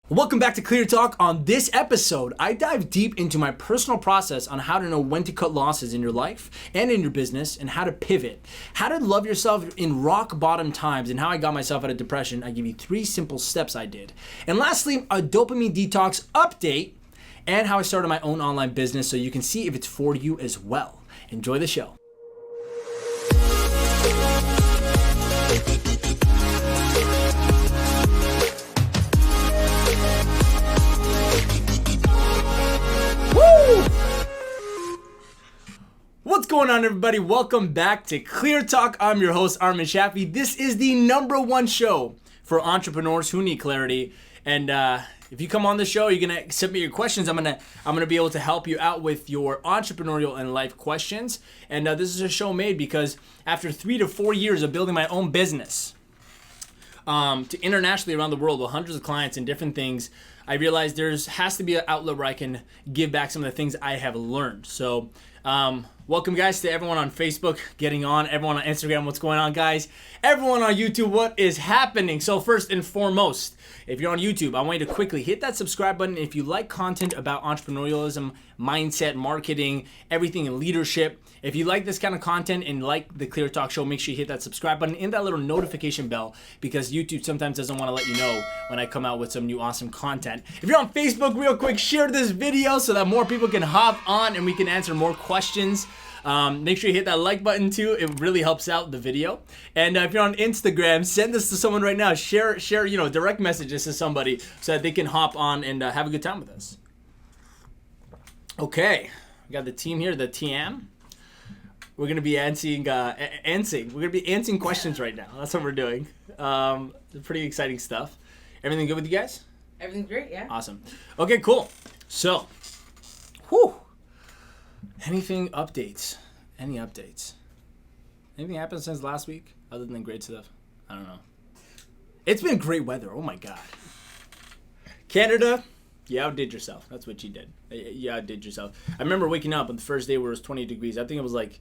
Welcome back to Clear Talk. On this episode, I dive deep into my personal process on how to know when to cut losses in your life and in your business and how to pivot, how to love yourself in rock bottom times, and how I got myself out of depression. I give you 3 simple steps I did. And lastly, a dopamine detox update and how I started my own online business so you can see if it's for you as well. Enjoy the show. What's going on, everybody? Welcome back to Clear Talk. I'm your host, Armin Shaffi. This is the #1 show for entrepreneurs who need clarity. And if you come on the show, you're gonna submit your questions. I'm gonna be able to help you out with your entrepreneurial and life questions. And this is a show made because after 3 to 4 years of building my own business, to internationally around the world with hundreds of clients and different things, I realized has to be an outlet where I can give back some of the things I have learned. So welcome, guys, to everyone on Facebook getting on, everyone on Instagram, what's going on, guys? Everyone on YouTube, what is happening? So first and foremost, if you're on YouTube, I want you to quickly hit that subscribe button. If you like content about entrepreneurialism, mindset, marketing, everything in leadership, if you like this kind of content and like the Clear Talk show, make sure you hit that subscribe button and that little notification bell, because YouTube sometimes doesn't want to let you know when I come out with some new awesome content. If you're on Facebook, real quick, share this video so that more people can hop on and we can answer more questions. Make sure you hit that like button too. It really helps out the video. And if you're on Instagram, send this to someone right now. Share, direct messages to somebody so that they can hop on and have a good time with us. Okay, we got the team here, the TM. We're gonna be answering questions right now. That's what we're doing. Pretty exciting stuff. Everything good with you guys? Everything's great, yeah. Awesome. Okay, cool. So, Any updates? Anything happened since last week other than great stuff? I don't know. It's been great weather. Oh my God. Canada, you outdid yourself. That's what you did. You outdid yourself. I remember waking up on the first day where it was 20 degrees. I think it was like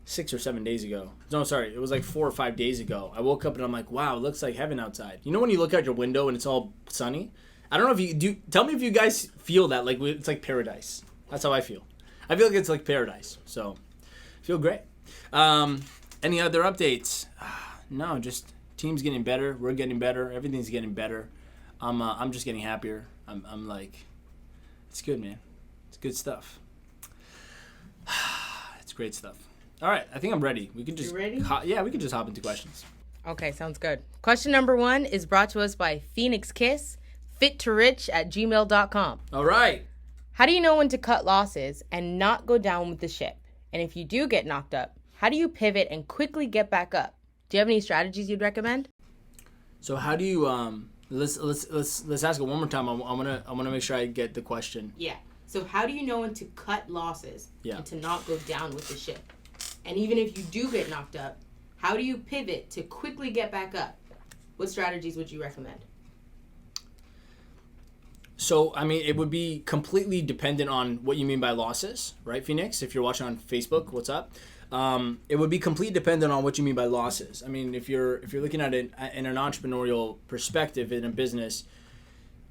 6 or 7 days ago. No, sorry. It was like 4 or 5 days ago. I woke up and I'm like, wow, it looks like heaven outside. You know when you look out your window and it's all sunny? I don't know if you do. Tell me if you guys feel that. Like it's like paradise. That's how I feel. I feel like it's like paradise. So, feel great. Any other updates? No, just team's getting better. We're getting better. Everything's getting better. I'm just getting happier. I'm like, it's good, man. It's good stuff. It's great stuff. All right, I think I'm ready. We can just. You ready? We can just hop into questions. Okay, sounds good. Question number 1 is brought to us by Phoenix Kiss, fittorich@gmail.com. All right. How do you know when to cut losses and not go down with the ship? And if you do get knocked up, how do you pivot and quickly get back up? Do you have any strategies you'd recommend? So how do you let's ask it one more time. I wanna make sure I get the question. Yeah. So how do you know when to cut losses and to not go down with the ship? And even if you do get knocked up, how do you pivot to quickly get back up? What strategies would you recommend? So, I mean, it would be completely dependent on what you mean by losses, right, Phoenix? If you're watching on Facebook, what's up? It would be completely dependent on what you mean by losses. I mean, if you're looking at it in an entrepreneurial perspective in a business,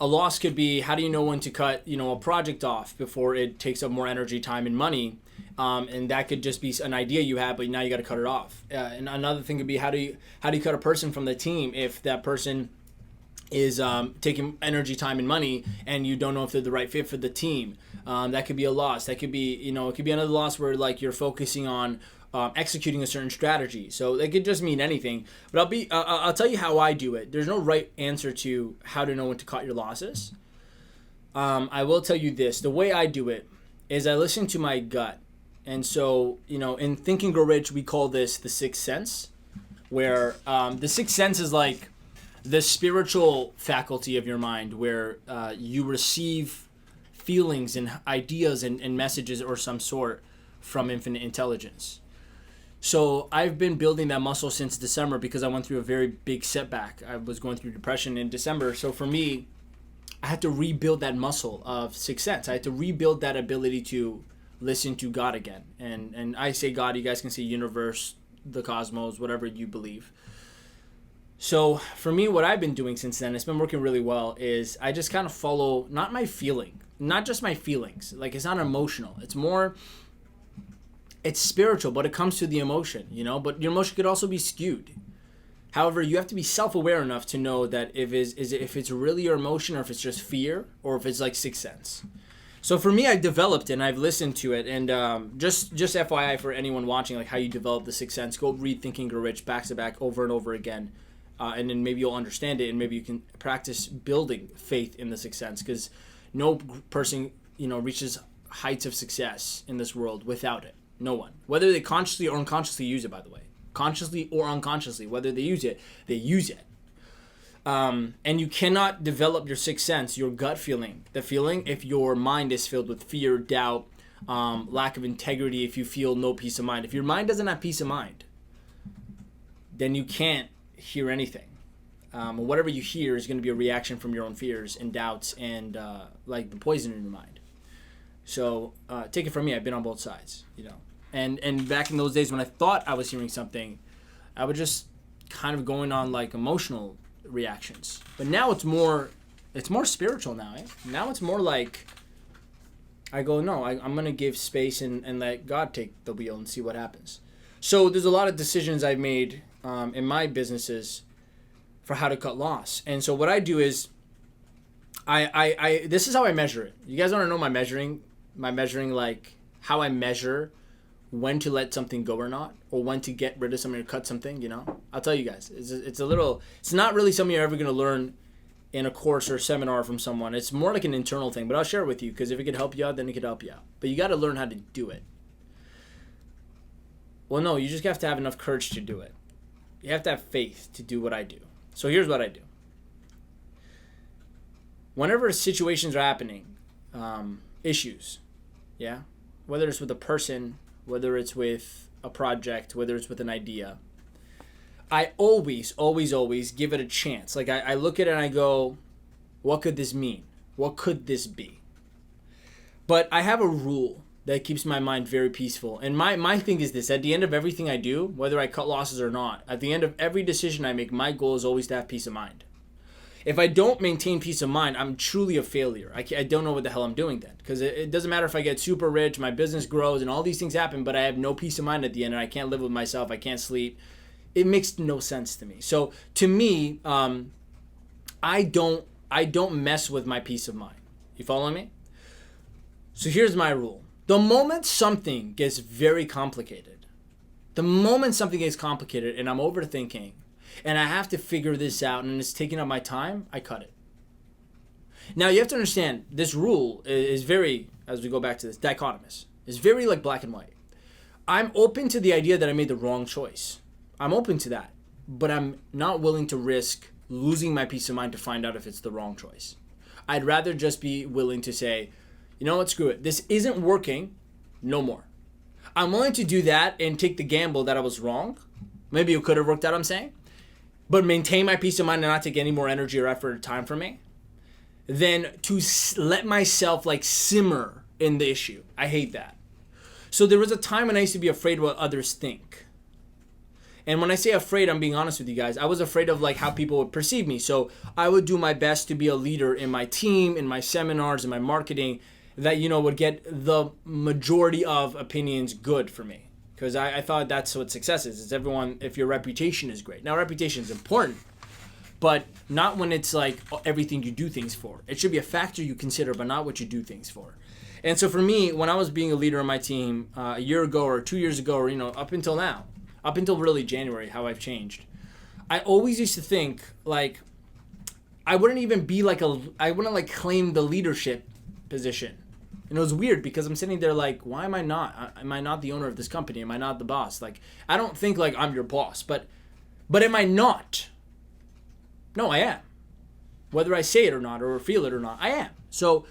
a loss could be, how do you know when to cut, a project off before it takes up more energy, time, and money? And that could just be an idea you have, but now you got to cut it off. And another thing could be, how do you cut a person from the team if that person is taking energy, time, and money, and you don't know if they're the right fit for the team. That could be a loss. That could be, it could be another loss where like you're focusing on executing a certain strategy. So it could just mean anything. But I'll tell you how I do it. There's no right answer to how to know when to cut your losses. I will tell you this. The way I do it is I listen to my gut. And so, in Think and Grow Rich, we call this the sixth sense, where the sixth sense is like the spiritual faculty of your mind, where you receive feelings and ideas and messages or some sort from infinite intelligence. So I've been building that muscle since December because I went through a very big setback. I was going through depression in December. So for me, I had to rebuild that muscle of sixth sense. I had to rebuild that ability to listen to God again. And I say God, you guys can say universe, the cosmos, whatever you believe. So for me, what I've been doing since then, it's been working really well, is I just kind of follow not just my feelings. Like, it's not emotional. It's spiritual, but it comes to the emotion, but your emotion could also be skewed. However, you have to be self-aware enough to know that if it's really your emotion, or if it's just fear, or if it's like sixth sense. So for me, I developed it and I've listened to it. And just FYI for anyone watching, like how you develop the sixth sense, go read Think and Grow Rich back to back over and over again. And then maybe you'll understand it, and maybe you can practice building faith in the sixth sense, because no person, reaches heights of success in this world without it. No one. Whether they consciously or unconsciously use it, by the way. Consciously or unconsciously, whether they use it, they use it. And you cannot develop your sixth sense, your gut feeling, the feeling, if your mind is filled with fear, doubt, lack of integrity, if you feel no peace of mind. If your mind doesn't have peace of mind, then you can't hear anything. Whatever you hear is going to be a reaction from your own fears and doubts and like the poison in your mind. So take it from me, I've been on both sides, And back in those days when I thought I was hearing something, I would just kind of going on like emotional reactions. But now it's more spiritual now. Now it's more like I go, no, I'm going to give space and let God take the wheel and see what happens. So there's a lot of decisions I've made in my businesses for how to cut loss. And so what I do is I this is how I measure it. You guys want to know my measuring, like how I measure when to let something go or not, or when to get rid of something or cut something, I'll tell you guys. It's not really something you're ever going to learn in a course or a seminar from someone. It's more like an internal thing, but I'll share it with you, because if it could help you out, then it could help you out. But you got to learn how to do it. Well, no, you just have to have enough courage to do it. You have to have faith to do what I do. So here's what I do. Whenever situations are happening, issues, whether it's with a person, whether it's with a project, whether it's with an idea, I always give it a chance. Like I look at it and I go, what could this mean? What could this be? But I have a rule that keeps my mind very peaceful. And my thing is this: at the end of everything I do, whether I cut losses or not, at the end of every decision I make, my goal is always to have peace of mind. If I don't maintain peace of mind, I'm truly a failure. I don't know what the hell I'm doing then. Because it doesn't matter if I get super rich, my business grows, and all these things happen, but I have no peace of mind at the end, and I can't live with myself, I can't sleep. It makes no sense to me. So to me, I don't mess with my peace of mind. You follow me? So here's my rule. The moment something gets very complicated, and I'm overthinking, and I have to figure this out, and it's taking up my time, I cut it. Now, you have to understand, this rule is very, as we go back to this, dichotomous. It's very like black and white. I'm open to the idea that I made the wrong choice. I'm open to that. But I'm not willing to risk losing my peace of mind to find out if it's the wrong choice. I'd rather just be willing to say, you know what, screw it. This isn't working, no more. I'm willing to do that and take the gamble that I was wrong. Maybe it could have worked out, I'm saying. But maintain my peace of mind and not take any more energy or effort or time from me, than to let myself like simmer in the issue. I hate that. So there was a time when I used to be afraid what others think. And when I say afraid, I'm being honest with you guys. I was afraid of like how people would perceive me. So I would do my best to be a leader in my team, in my seminars, in my marketing, that, would get the majority of opinions good for me. Because I thought that's what success is. It's everyone, if your reputation is great. Now, reputation is important, but not when it's like everything you do things for. It should be a factor you consider, but not what you do things for. And so for me, when I was being a leader on my team a year ago or 2 years ago, or, up until now, up until really January, how I've changed, I always used to think like I wouldn't even be like I wouldn't like claim the leadership position. And it was weird because I'm sitting there like, why am I not? Am I not the owner of this company? Am I not the boss? Like, I don't think like I'm your boss, but am I not? No, I am. Whether I say it or not, or feel it or not, I am. So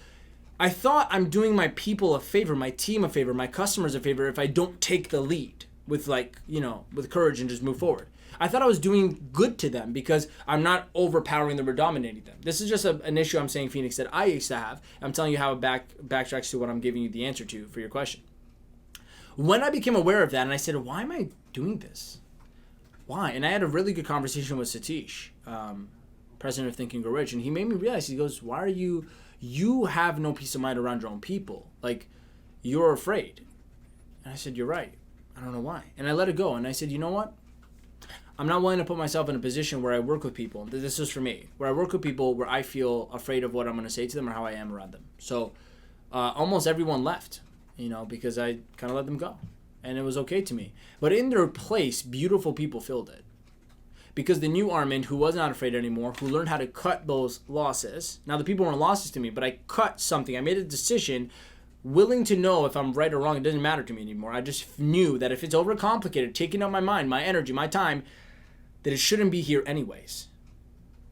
I thought I'm doing my people a favor, my team a favor, my customers a favor if I don't take the lead with like, with courage and just move forward. I thought I was doing good to them because I'm not overpowering them or dominating them. This is just an issue I'm saying, Phoenix, that I used to have. I'm telling you how it backtracks to what I'm giving you the answer to for your question. When I became aware of that and I said, why am I doing this? why? And I had a really good conversation with Satish, president of Think and Grow Rich, and he made me realize, he goes, why are you have no peace of mind around your own people. Like, you're afraid. And I said, you're right. I don't know why. And I let it go. And I said, you know what? I'm not willing to put myself in a position where I work with people. This is for me. Where I work with people where I feel afraid of what I'm going to say to them or how I am around them. So almost everyone left, because I kind of let them go. And it was okay to me. But in their place, beautiful people filled it. Because the new Armand, who was not afraid anymore, who learned how to cut those losses. Now, the people weren't losses to me, but I cut something. I made a decision, willing to know if I'm right or wrong. It doesn't matter to me anymore. I just knew that if it's overcomplicated, taking up my mind, my energy, my time, that it shouldn't be here anyways.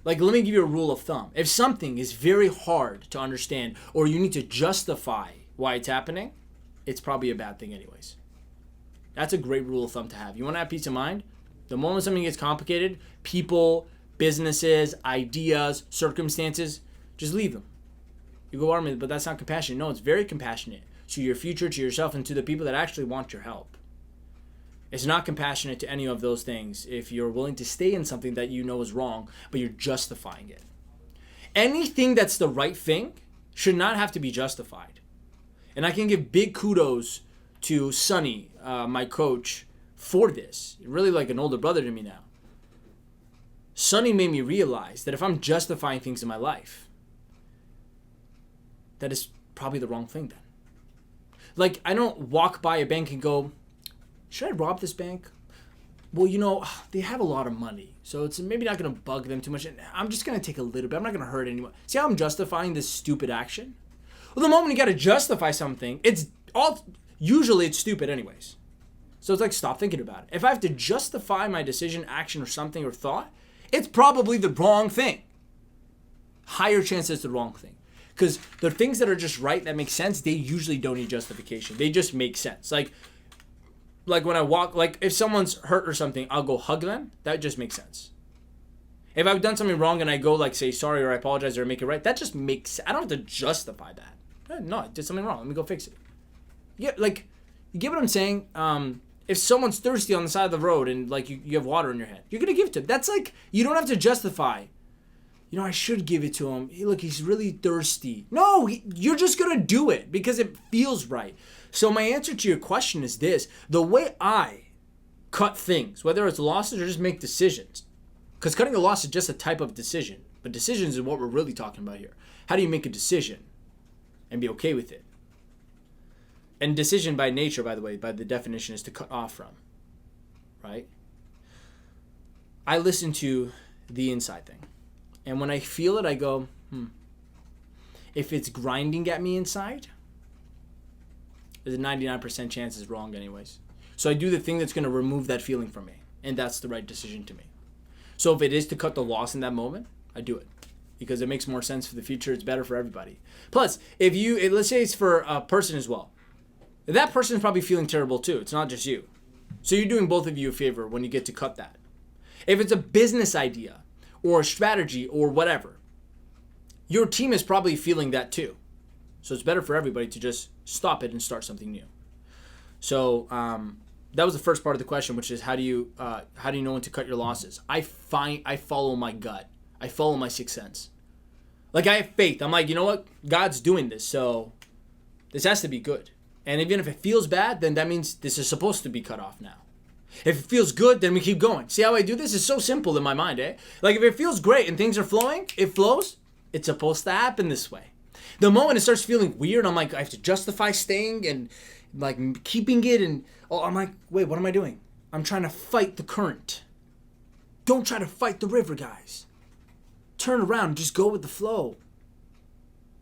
Like, let me give you a rule of thumb. If something is very hard to understand or you need to justify why it's happening, it's probably a bad thing anyways. That's a great rule of thumb to have. You want to have peace of mind? The moment something gets complicated, people, businesses, ideas, circumstances, just leave them. You go, Armin, but that's not compassionate. No, it's very compassionate to your future, to yourself, and to the people that actually want your help. It's not compassionate to any of those things if you're willing to stay in something that you know is wrong, but you're justifying it. Anything that's the right thing should not have to be justified. And I can give big kudos to Sonny, my coach, for this. Really like an older brother to me now. Sonny made me realize that if I'm justifying things in my life, that is probably the wrong thing then. Like, I don't walk by a bank and go, should I rob this bank? Well, they have a lot of money, so it's maybe not going to bug them too much. I'm just going to take a little bit. I'm not going to hurt anyone. See how I'm justifying this stupid action? Well, the moment you got to justify something, usually it's stupid anyways. So it's like, stop thinking about it. If I have to justify my decision, action, or something, or thought, it's probably the wrong thing. Higher chance it's the wrong thing. Because the things that are just right, that make sense, they usually don't need justification. They just make sense. Like when I walk, like if someone's hurt or something, I'll go hug them. That just makes sense. If I've done something wrong and I go like say sorry or I apologize or make it right, that just makes, I don't have to justify that. No, I did something wrong. Let me go fix it. Yeah, like, you get what I'm saying? If someone's thirsty on the side of the road and like you have water in your hand, you're going to give it to them. That's like, you don't have to justify. I should give it to him. Hey, look, he's really thirsty. No, you're just going to do it because it feels right. So my answer to your question is this. The way I cut things, whether it's losses or just make decisions, because cutting a loss is just a type of decision, but decisions is what we're really talking about here. How do you make a decision and be okay with it? And decision by nature, by the way, by the definition, is to cut off from, right? I listen to the inside thing. And when I feel it, I go, If it's grinding at me inside, there's a 99% chance it's wrong anyways. So I do the thing that's going to remove that feeling from me. And that's the right decision to me. So if it is to cut the loss in that moment, I do it. Because it makes more sense for the future. It's better for everybody. Plus, let's say it's for a person as well. That person is probably feeling terrible too. It's not just you. So you're doing both of you a favor when you get to cut that. If it's a business idea or a strategy or whatever, your team is probably feeling that too. So it's better for everybody to just stop it and start something new. So that was the first part of the question, which is how do you know when to cut your losses? I follow my gut. I follow my sixth sense. Like, I have faith. I'm like, you know what? God's doing this, so this has to be good. And even if it feels bad, then that means this is supposed to be cut off now. If it feels good, then we keep going. See how I do this? It's so simple in my mind, eh? Like, if it feels great and things are flowing, it flows. It's supposed to happen this way. The moment it starts feeling weird, I'm like, I have to justify staying and like keeping it. And I'm like, wait, what am I doing? I'm trying to fight the current. Don't try to fight the river, guys. Turn around and just go with the flow.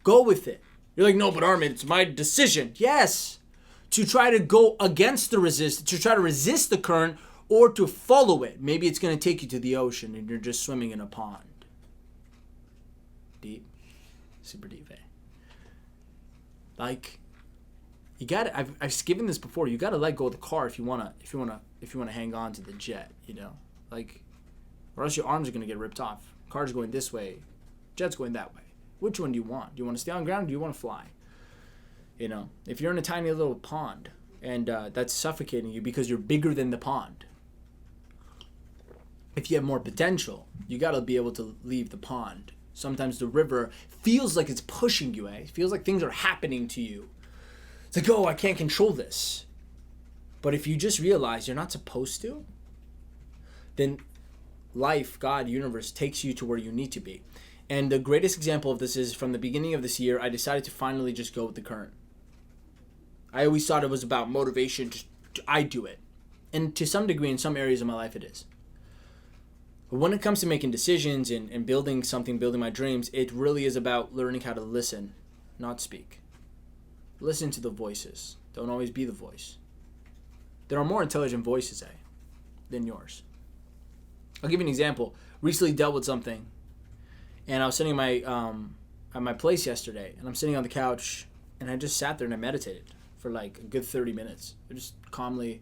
Go with it. You're like, no, but Armin, it's my decision. Yes. To try to go against to try to resist the current or to follow it. Maybe it's going to take you to the ocean and you're just swimming in a pond. Deep. Super deep, eh? Like, you gotta, I've given this before, you gotta let go of the car if you wanna hang on to the jet, Like, or else your arms are gonna get ripped off. Car's going this way, jet's going that way. Which one do you want? Do you want to stay on ground or do you want to fly? If you're in a tiny little pond and that's suffocating you because you're bigger than the pond, if you have more potential, you got to be able to leave the pond. Sometimes the river feels like it's pushing you, It feels like things are happening to you. It's like, oh, I can't control this. But if you just realize you're not supposed to, then life, God, universe takes you to where you need to be. And the greatest example of this is from the beginning of this year, I decided to finally just go with the current. I always thought it was about motivation. I do it. And to some degree, in some areas of my life, it is. But when it comes to making decisions and building something, building my dreams, it really is about learning how to listen, not speak. Listen to the voices. Don't always be the voice. There are more intelligent voices, than yours. I'll give you an example. Recently dealt with something, and I was sitting at my place yesterday, and I'm sitting on the couch, and I just sat there and I meditated for like a good 30 minutes. I just calmly,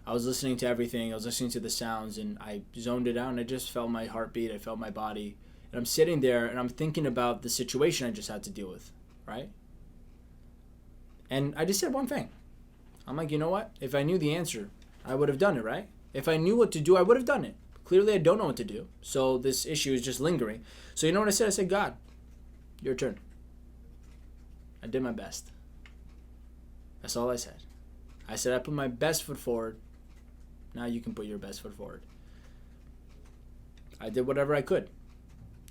I was listening to everything. I was listening to the sounds, and I zoned it out, and I just felt my heartbeat. I felt my body. And I'm sitting there, and I'm thinking about the situation I just had to deal with, right? And I just said one thing. I'm like, you know what? If I knew the answer, I would have done it, right? If I knew what to do, I would have done it. Clearly, I don't know what to do. So this issue is just lingering. So you know what I said? I said, God, your turn. I did my best. That's all I said. I said, I put my best foot forward. Now you can put your best foot forward. I did whatever I could.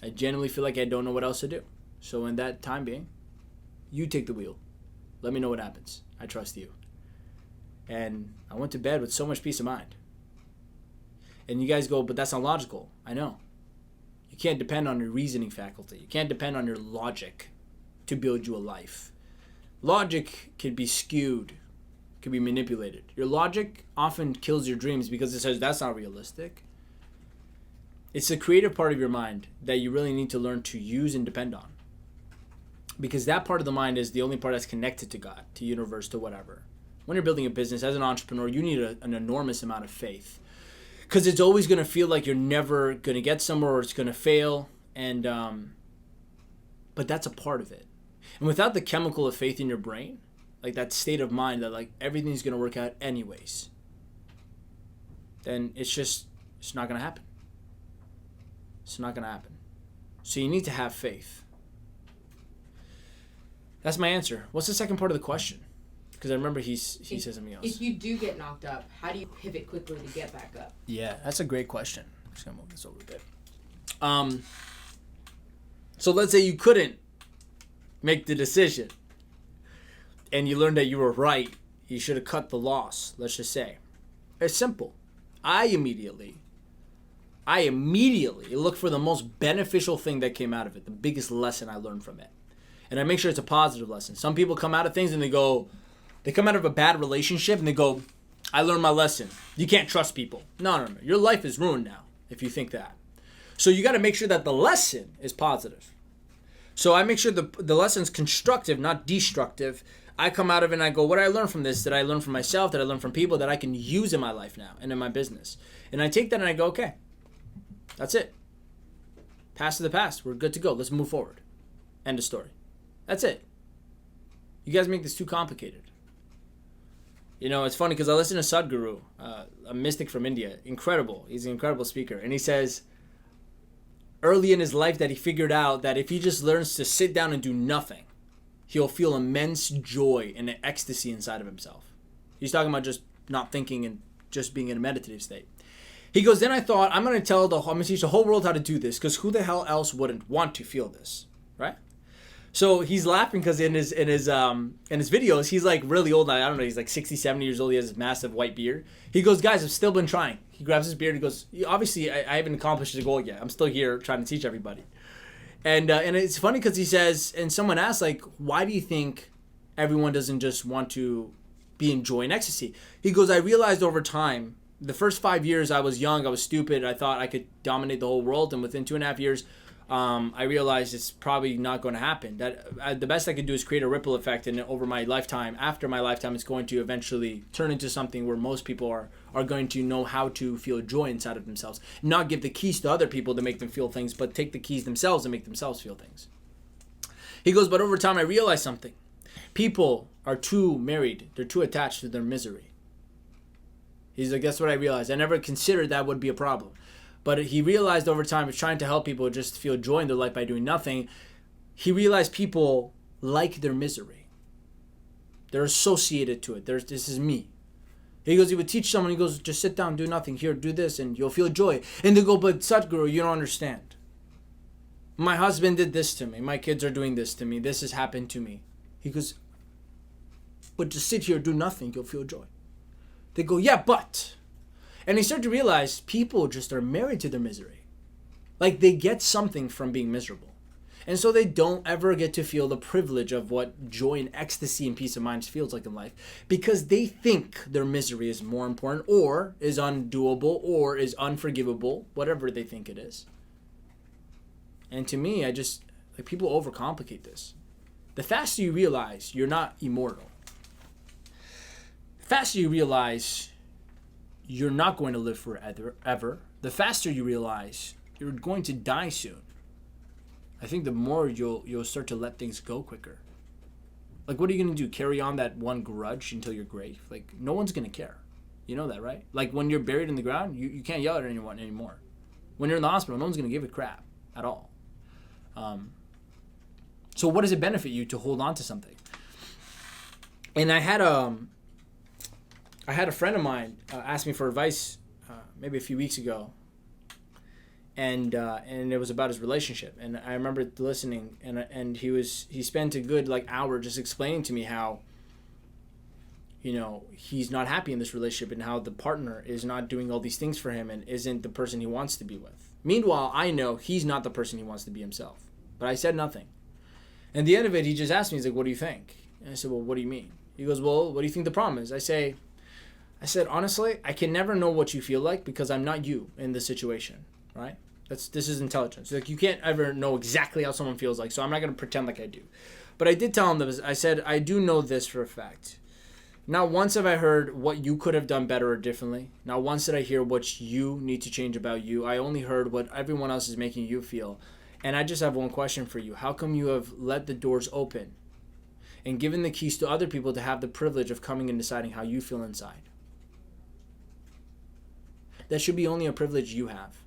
I genuinely feel like I don't know what else to do. So in that time being, you take the wheel. Let me know what happens. I trust you. And I went to bed with so much peace of mind. And you guys go, but that's not logical. I know. You can't depend on your reasoning faculty. You can't depend on your logic to build you a life. Logic can be skewed, can be manipulated. Your logic often kills your dreams because it says that's not realistic. It's the creative part of your mind that you really need to learn to use and depend on. Because that part of the mind is the only part that's connected to God, to universe, to whatever. When you're building a business as an entrepreneur, you need an enormous amount of faith. Because it's always going to feel like you're never going to get somewhere or it's going to fail. And but that's a part of it. And without the chemical of faith in your brain, like that state of mind that like everything's going to work out anyways, then it's not going to happen. It's not going to happen. So you need to have faith. That's my answer. What's the second part of the question? Because I remember he said something else. If you do get knocked up, how do you pivot quickly to get back up? Yeah, that's a great question. I'm just going to move this over a bit. So let's say you couldn't make the decision and you learned that you were right. You should have cut the loss, let's just say. It's simple. I immediately look for the most beneficial thing that came out of it, the biggest lesson I learned from it. And I make sure it's a positive lesson. Some people come out of things and they come out of a bad relationship and they go, I learned my lesson. You can't trust people. No. Your life is ruined now if you think that. So you got to make sure that the lesson is positive. So I make sure the lesson's constructive, not destructive. I come out of it and I go, what did I learn from this? Did I learn from myself? Did I learn from people that I can use in my life now and in my business? And I take that and I go, okay, that's it. Past is the past. We're good to go. Let's move forward. End of story. That's it. You guys make this too complicated. You know, it's funny because I listen to Sadhguru, a mystic from India. Incredible. He's an incredible speaker. And he says early in his life that he figured out that if he just learns to sit down and do nothing, he'll feel immense joy and an ecstasy inside of himself. He's talking about just not thinking and just being in a meditative state. He goes, then I thought, I'm going to teach the whole world how to do this because who the hell else wouldn't want to feel this, right? So he's laughing because in his videos, he's like really old. I don't know. He's like 60, 70 years old. He has this massive white beard. He goes, guys, I've still been trying. He grabs his beard. He goes, obviously, I haven't accomplished the goal yet. I'm still here trying to teach everybody. And it's funny because he says, and someone asked, like, why do you think everyone doesn't just want to be in joy and ecstasy? He goes, I realized over time, the first 5 years I was young, I was stupid. I thought I could dominate the whole world. And within 2.5 years, I realized it's probably not going to happen. That the best I could do is create a ripple effect, and over my lifetime, after my lifetime, it's going to eventually turn into something where most people are going to know how to feel joy inside of themselves. Not give the keys to other people to make them feel things, but take the keys themselves and make themselves feel things. He goes, but over time I realized something. People are too married. They're too attached to their misery. He's like, that's what I realized. I never considered that would be a problem. But he realized over time, he's trying to help people just feel joy in their life by doing nothing. He realized people like their misery. They're associated to it. This is me. He goes, he would teach someone, he goes, just sit down, do nothing. Here, do this, and you'll feel joy. And they go, but Sadhguru, you don't understand. My husband did this to me. My kids are doing this to me. This has happened to me. He goes, but just sit here, do nothing, you'll feel joy. They go, yeah, but. And they start to realize people just are married to their misery. Like they get something from being miserable. And so they don't ever get to feel the privilege of what joy and ecstasy and peace of mind feels like in life, because they think their misery is more important or is undoable or is unforgivable, whatever they think it is. And to me, people overcomplicate this. The faster you realize you're not immortal, the faster you realize you're not going to live forever, the faster you realize you're going to die soon, I think the more you'll start to let things go quicker. Like, what are you going to do? Carry on that one grudge until your grave? Like, no one's going to care. You know that, right? Like, when you're buried in the ground, you can't yell at anyone anymore. When you're in the hospital, no one's going to give a crap at all. So what does it benefit you to hold on to something? And I had a friend of mine ask me for advice maybe a few weeks ago. And it was about his relationship, and I remember listening, and he spent a good hour just explaining to me how, he's not happy in this relationship, and how the partner is not doing all these things for him and isn't the person he wants to be with. Meanwhile, I know he's not the person he wants to be himself, but I said nothing. And at the end of it, he just asked me, he's like, "What do you think?" And I said, "Well, what do you mean?" He goes, "Well, what do you think the problem is?" I said, "Honestly, I can never know what you feel like because I'm not you in this situation, right? This is intelligence. Like, you can't ever know exactly how someone feels like, so I'm not going to pretend like I do." But I did tell him that I said, "I do know this for a fact. Not once have I heard what you could have done better or differently. Not once did I hear what you need to change about you. I only heard what everyone else is making you feel. And I just have one question for you. How come you have let the doors open and given the keys to other people to have the privilege of coming and deciding how you feel inside? That should be only a privilege you have.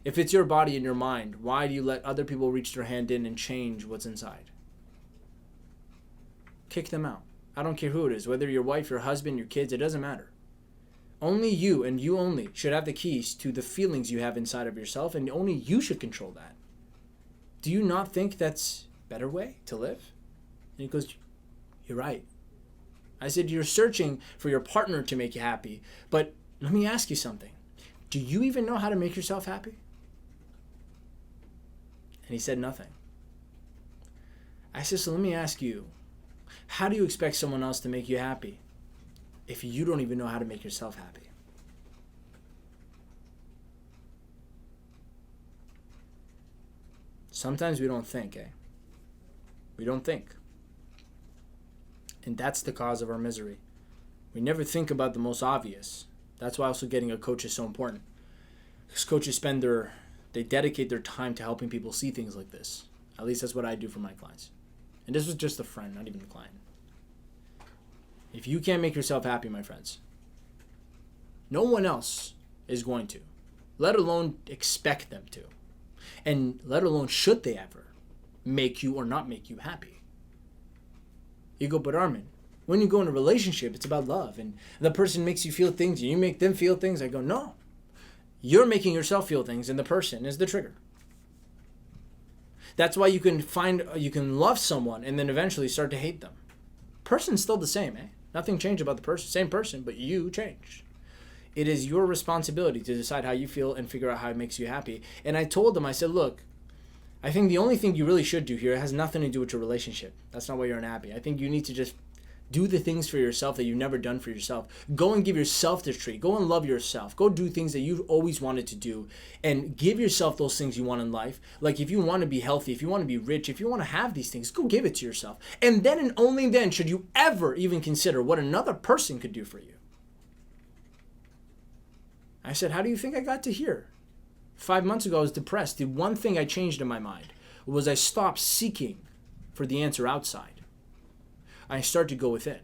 If it's your body and your mind, why do you let other people reach their hand in and change what's inside? Kick them out. I don't care who it is, whether your wife, your husband, your kids, it doesn't matter. Only you and you only should have the keys to the feelings you have inside of yourself, and only you should control that. Do you not think that's a better way to live? And he goes, "You're right." I said, "You're searching for your partner to make you happy, but let me ask you something. Do you even know how to make yourself happy?" And he said nothing. I said, "So let me ask you, how do you expect someone else to make you happy if you don't even know how to make yourself happy?" Sometimes we don't think, We don't think. And that's the cause of our misery. We never think about the most obvious. That's why also getting a coach is so important. Because coaches they dedicate their time to helping people see things like this. At least that's what I do for my clients. And this was just a friend, not even a client. If you can't make yourself happy, my friends, no one else is going to, let alone expect them to. And let alone should they ever make you or not make you happy. You go, "But Armin, when you go in a relationship, it's about love, and the person makes you feel things and you make them feel things." I go, "No. You're making yourself feel things, and the person is the trigger." That's why you can love someone and then eventually start to hate them. Person's still the same, Nothing changed about the person. Same person, but you changed. It is your responsibility to decide how you feel and figure out how it makes you happy. And I told them, I said, "Look, I think the only thing you really should do here has nothing to do with your relationship. That's not why you're unhappy. I think you need to just do the things for yourself that you've never done for yourself. Go and give yourself the treat. Go and love yourself. Go do things that you've always wanted to do and give yourself those things you want in life. Like, if you want to be healthy, if you want to be rich, if you want to have these things, go give it to yourself. And then and only then should you ever even consider what another person could do for you." I said, "How do you think I got to here? 5 months ago, I was depressed. The one thing I changed in my mind was I stopped seeking for the answer outside. I started to go within.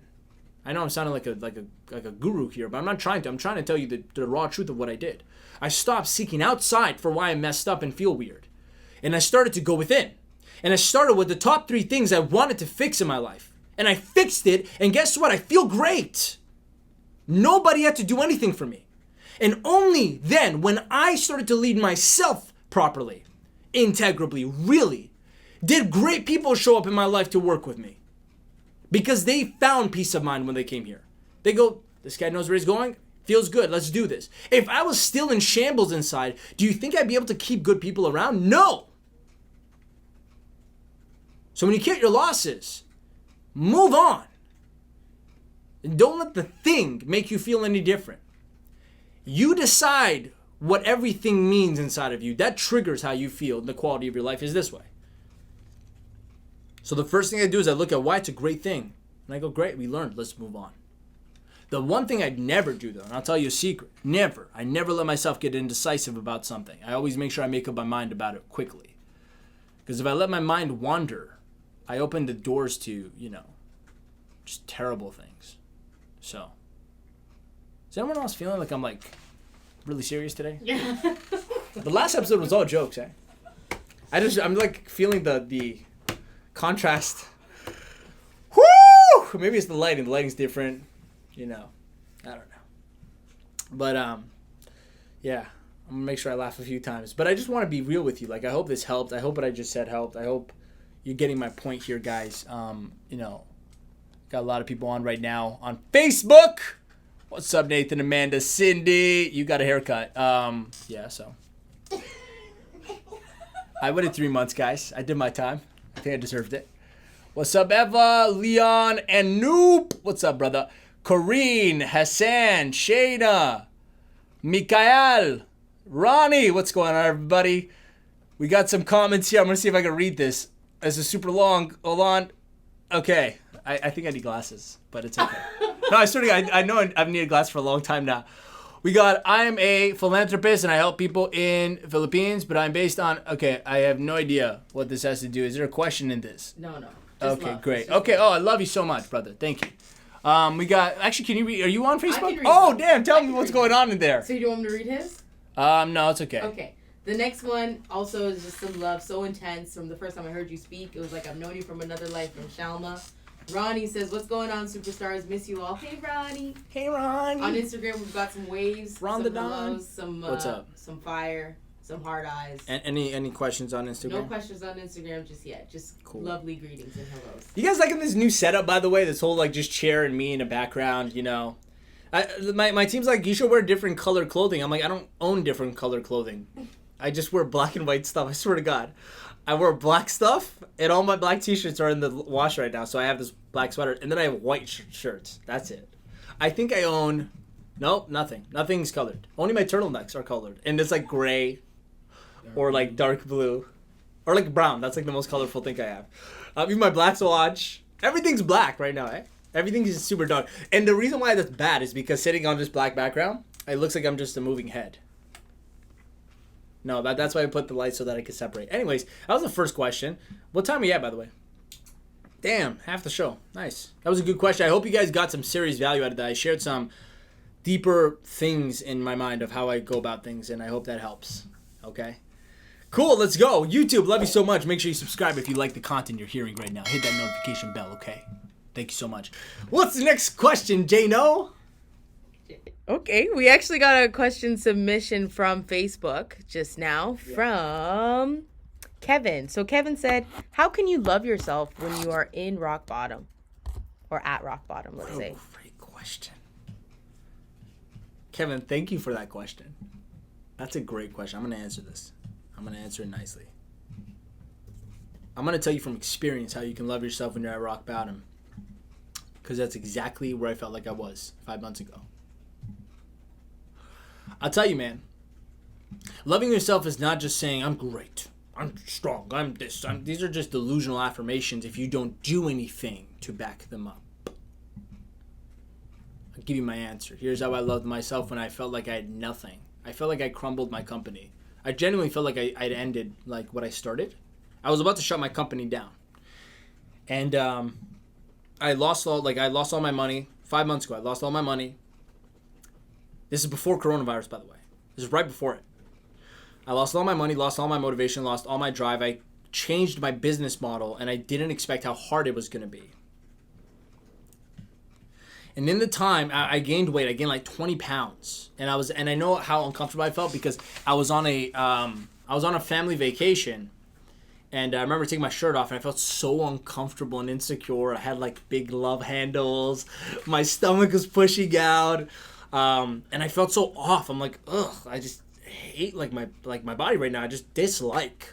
I know I'm sounding like a guru here, but I'm not trying to. I'm trying to tell you the raw truth of what I did. I stopped seeking outside for why I messed up and feel weird. And I started to go within. And I started with the top 3 things I wanted to fix in my life. And I fixed it, and guess what? I feel great. Nobody had to do anything for me. And only then, when I started to lead myself properly, integrably, really, did great people show up in my life to work with me. Because they found peace of mind when they came here. They go, this guy knows where he's going. Feels good. Let's do this. If I was still in shambles inside, do you think I'd be able to keep good people around? No. So when you get your losses, move on. And don't let the thing make you feel any different. You decide what everything means inside of you. That triggers how you feel. The quality of your life is this way. So the first thing I do is I look at why it's a great thing. And I go, great, we learned. Let's move on. The one thing I'd never do, though, and I'll tell you a secret, I never let myself get indecisive about something. I always make sure I make up my mind about it quickly. Because if I let my mind wander, I open the doors to, just terrible things. So, is anyone else feeling like I'm really serious today? Yeah. The last episode was all jokes, eh? I'm feeling the contrast. Woo! Maybe it's the lighting. The lighting's different. I don't know. But yeah, I'm gonna make sure I laugh a few times. But I just want to be real with you. I hope this helped. I hope what I just said helped. I hope you're getting my point here, guys. Got a lot of people on right now on Facebook. What's up, Nathan, Amanda, Cindy? You got a haircut. Yeah, so. I waited 3 months, guys. I did my time. I think I deserved it. What's up, Eva, Leon, and Noob? What's up, brother? Corrine, Hassan, Shayna, Mikael, Ronnie. What's going on, everybody? We got some comments here. I'm going to see if I can read this. This is super long. Hold on. Okay. I think I need glasses, but it's okay. No, I swear to God, I know I've needed glasses for a long time now. We got, I am a philanthropist and I help people in Philippines, but I'm based on, okay, I have no idea what this has to do. Is there a question in this? No. Okay, great. Okay, I love you so much, brother. Thank you. We got, actually, can you read, are you on Facebook? I can read oh, damn, tell me what's going on in there. So you don't want me to read his? No, it's okay. Okay. The next one also is just some love, so intense. From the first time I heard you speak, it was like I've known you from another life, from Shalma. Ronnie says, what's going on, superstars? Miss you all. Hey, Ronnie. Hey, Ronnie. On Instagram, we've got some waves, Ron some the hellos, some what's up? Some fire, some hard eyes. And any questions on Instagram? No questions on Instagram just yet. Just cool. Lovely greetings and hellos. You guys liking this new setup, by the way? This whole just chair and me in the background, My team's like, you should wear different colored clothing. I'm like, I don't own different colored clothing. I just wear black and white stuff. I swear to God. I wear black stuff, and all my black t-shirts are in the wash right now. So I have this black sweater, and then I have white shirts. That's it. I think I own... Nope, nothing. Nothing's colored. Only my turtlenecks are colored. And it's gray or dark blue. Or brown. That's the most colorful thing I have. Even my black watch. Everything's black right now, eh? Everything is super dark. And the reason why that's bad is because sitting on this black background, it looks like I'm just a moving head. No, that's why I put the light so that I could separate. Anyways, that was the first question. What time are you at, by the way? Damn, half the show. Nice. That was a good question. I hope you guys got some serious value out of that. I shared some deeper things in my mind of how I go about things, and I hope that helps. Okay? Cool, let's go. YouTube, love you so much. Make sure you subscribe if you like the content you're hearing right now. Hit that notification bell, okay? Thank you so much. What's the next question, Jano? Okay, we actually got a question submission from Facebook just now from Kevin. So Kevin said, how can you love yourself when you are in rock bottom? Or at rock bottom, let's say. Great question. Kevin, thank you for that question. That's a great question. I'm going to answer this. I'm going to answer it nicely. I'm going to tell you from experience how you can love yourself when you're at rock bottom. Because that's exactly where I felt like I was 5 months ago. I'll tell you, man. Loving yourself is not just saying, I'm great, I'm strong, I'm this. These are just delusional affirmations if you don't do anything to back them up. I'll give you my answer. Here's how I loved myself when I felt like I had nothing. I felt like I crumbled my company. I genuinely felt like I'd ended what I started. I was about to shut my company down. And I lost all my money. 5 months ago. I lost all my money. This is before coronavirus, by the way. This is right before it. I lost all my money, lost all my motivation, lost all my drive. I changed my business model, and I didn't expect how hard it was going to be. And in the time, I gained weight. I gained like 20 pounds, and I know how uncomfortable I felt because I was on a family vacation, and I remember taking my shirt off, and I felt so uncomfortable and insecure. I had like big love handles, my stomach was pushing out, and I felt so off. I'm like, ugh, I just hate like my body right now. I just dislike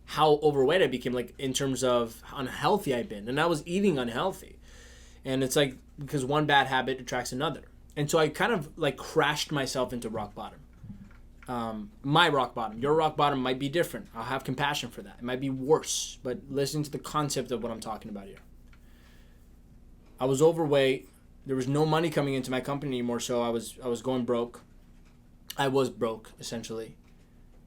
how overweight I became, like in terms of how unhealthy I've been, and I was eating unhealthy. And it's like, because one bad habit attracts another. And so I kind of like crashed myself into rock bottom. My rock bottom. Your rock bottom might be different. I'll have compassion for that. It might be worse. But listen to the concept of what I'm talking about here. I was overweight. There was no money coming into my company anymore, so I was going broke. I was broke, essentially.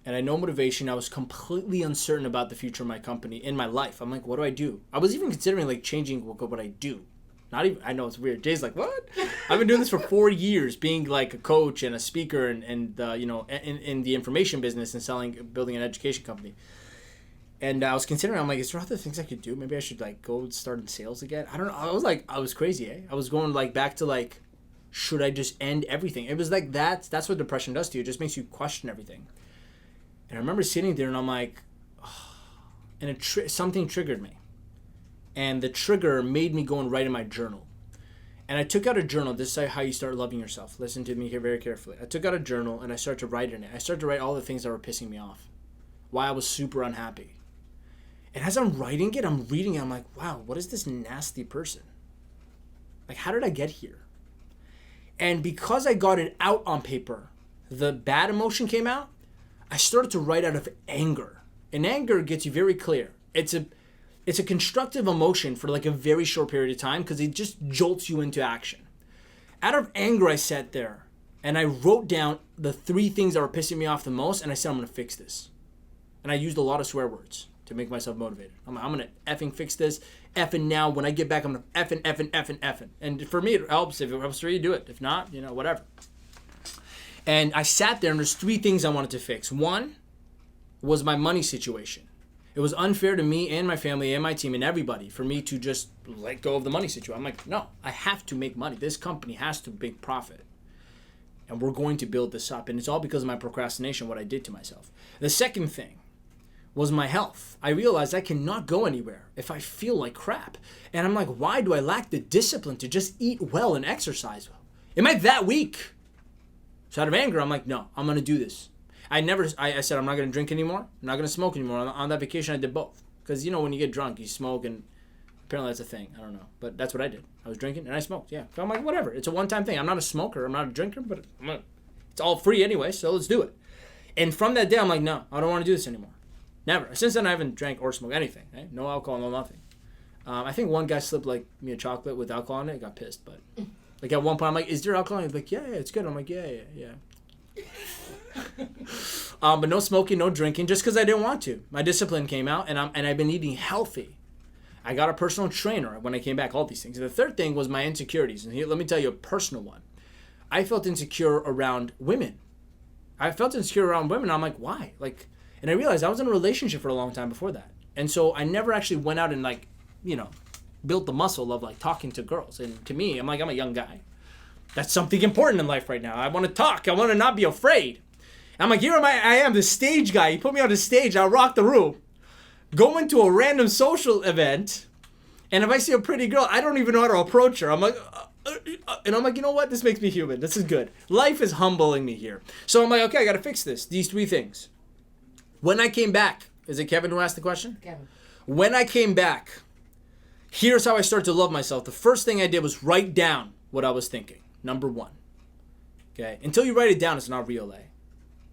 And I had no motivation. I was completely uncertain about the future of my company, in my life. I'm like, what do I do? I was even considering like changing what I do. Not even, I know it's weird. Jay's like, what? I've been doing this for 4 years, being like a coach and a speaker and you know, in the information business and building an education company. And I was considering, I'm like, is there other things I could do? Maybe I should like go start in sales again. I don't know. I was crazy, eh? I was going like back to like, should I just end everything? It was like that's what depression does to you. It just makes you question everything. And I remember sitting there and I'm like, oh, and something triggered me. And the trigger made me go and write in my journal. And I took out a journal. This is how you start loving yourself. Listen to me here very carefully. I took out a journal and I started to write in it. I started to write all the things that were pissing me off. Why I was super unhappy. And as I'm writing it, I'm reading it. I'm like, wow, what is this nasty person? Like, how did I get here? And because I got it out on paper, the bad emotion came out. I started to write out of anger. And anger gets you very clear. It's a constructive emotion for like a very short period of time because it just jolts you into action. Out of anger, I sat there and I wrote down the 3 things that were pissing me off the most, and I said, I'm going to fix this. And I used a lot of swear words to make myself motivated. I'm going to effing fix this. Effing now. When I get back, I'm going to effing. And for me, it helps. If it helps for you, do it. If not, you know, whatever. And I sat there and there's 3 things I wanted to fix. One was my money situation. It was unfair to me and my family and my team and everybody for me to just let go of the money situation. I'm like, no, I have to make money. This company has to make profit. And we're going to build this up. And it's all because of my procrastination, what I did to myself. The second thing was my health. I realized I cannot go anywhere if I feel like crap. And I'm like, why do I lack the discipline to just eat well and exercise well? Am I that weak? So out of anger, I'm like, no, I'm going to do this. I said, I'm not going to drink anymore. I'm not going to smoke anymore. On that vacation, I did both. Because, you know, when you get drunk, you smoke, and apparently that's a thing. I don't know. But that's what I did. I was drinking, and I smoked, yeah. So I'm like, whatever. It's a one-time thing. I'm not a smoker. I'm not a drinker, but it's all free anyway, so let's do it. And from that day, I'm like, no, I don't want to do this anymore. Never. Since then, I haven't drank or smoked anything. Eh? No alcohol, no nothing. I think one guy slipped, like, me a chocolate with alcohol in it. I got pissed, but... Like, at one point, I'm like, is there alcohol? He's like, yeah, it's good. I'm like, yeah. But no smoking, no drinking, just because I didn't want to. My discipline came out, and I've been eating healthy. I got a personal trainer when I came back, all these things. And the third thing was my insecurities. And here, let me tell you a personal one. I felt insecure around women. I'm like, why? Like, and I realized I was in a relationship for a long time before that. And so I never actually went out and, like, you know, built the muscle of, like, talking to girls. And to me, I'm a young guy. That's something important in life right now. I want to talk. I want to not be afraid. I'm like, here I am, the stage guy. You put me on the stage, I'll rock the room. Go into a random social event, and if I see a pretty girl, I don't even know how to approach her. I'm like, and I'm like, you know what? This makes me human. This is good. Life is humbling me here. So I'm like, okay, I got to fix this. These 3 things. When I came back, is it Kevin who asked the question? Kevin. When I came back, here's how I started to love myself. The first thing I did was write down what I was thinking. Number 1. Okay? Until you write it down, it's not real, eh?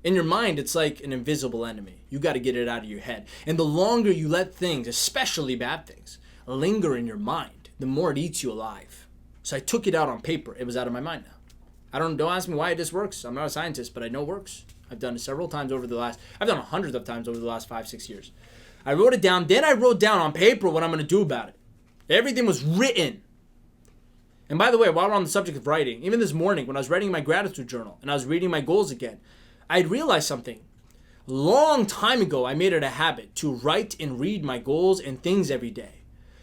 In your mind, it's like an invisible enemy. You got to get it out of your head. And the longer you let things, especially bad things, linger in your mind, the more it eats you alive. So I took it out on paper. It was out of my mind now. Don't ask me why this works. I'm not a scientist, but I know it works. I've done it several times I've done it hundreds of times over the last 5-6 years. I wrote it down. Then I wrote down on paper what I'm going to do about it. Everything was written. And by the way, while we're on the subject of writing, even this morning when I was writing my gratitude journal and I was reading my goals again, I realized something. Long time ago, I made it a habit to write and read my goals and things every day.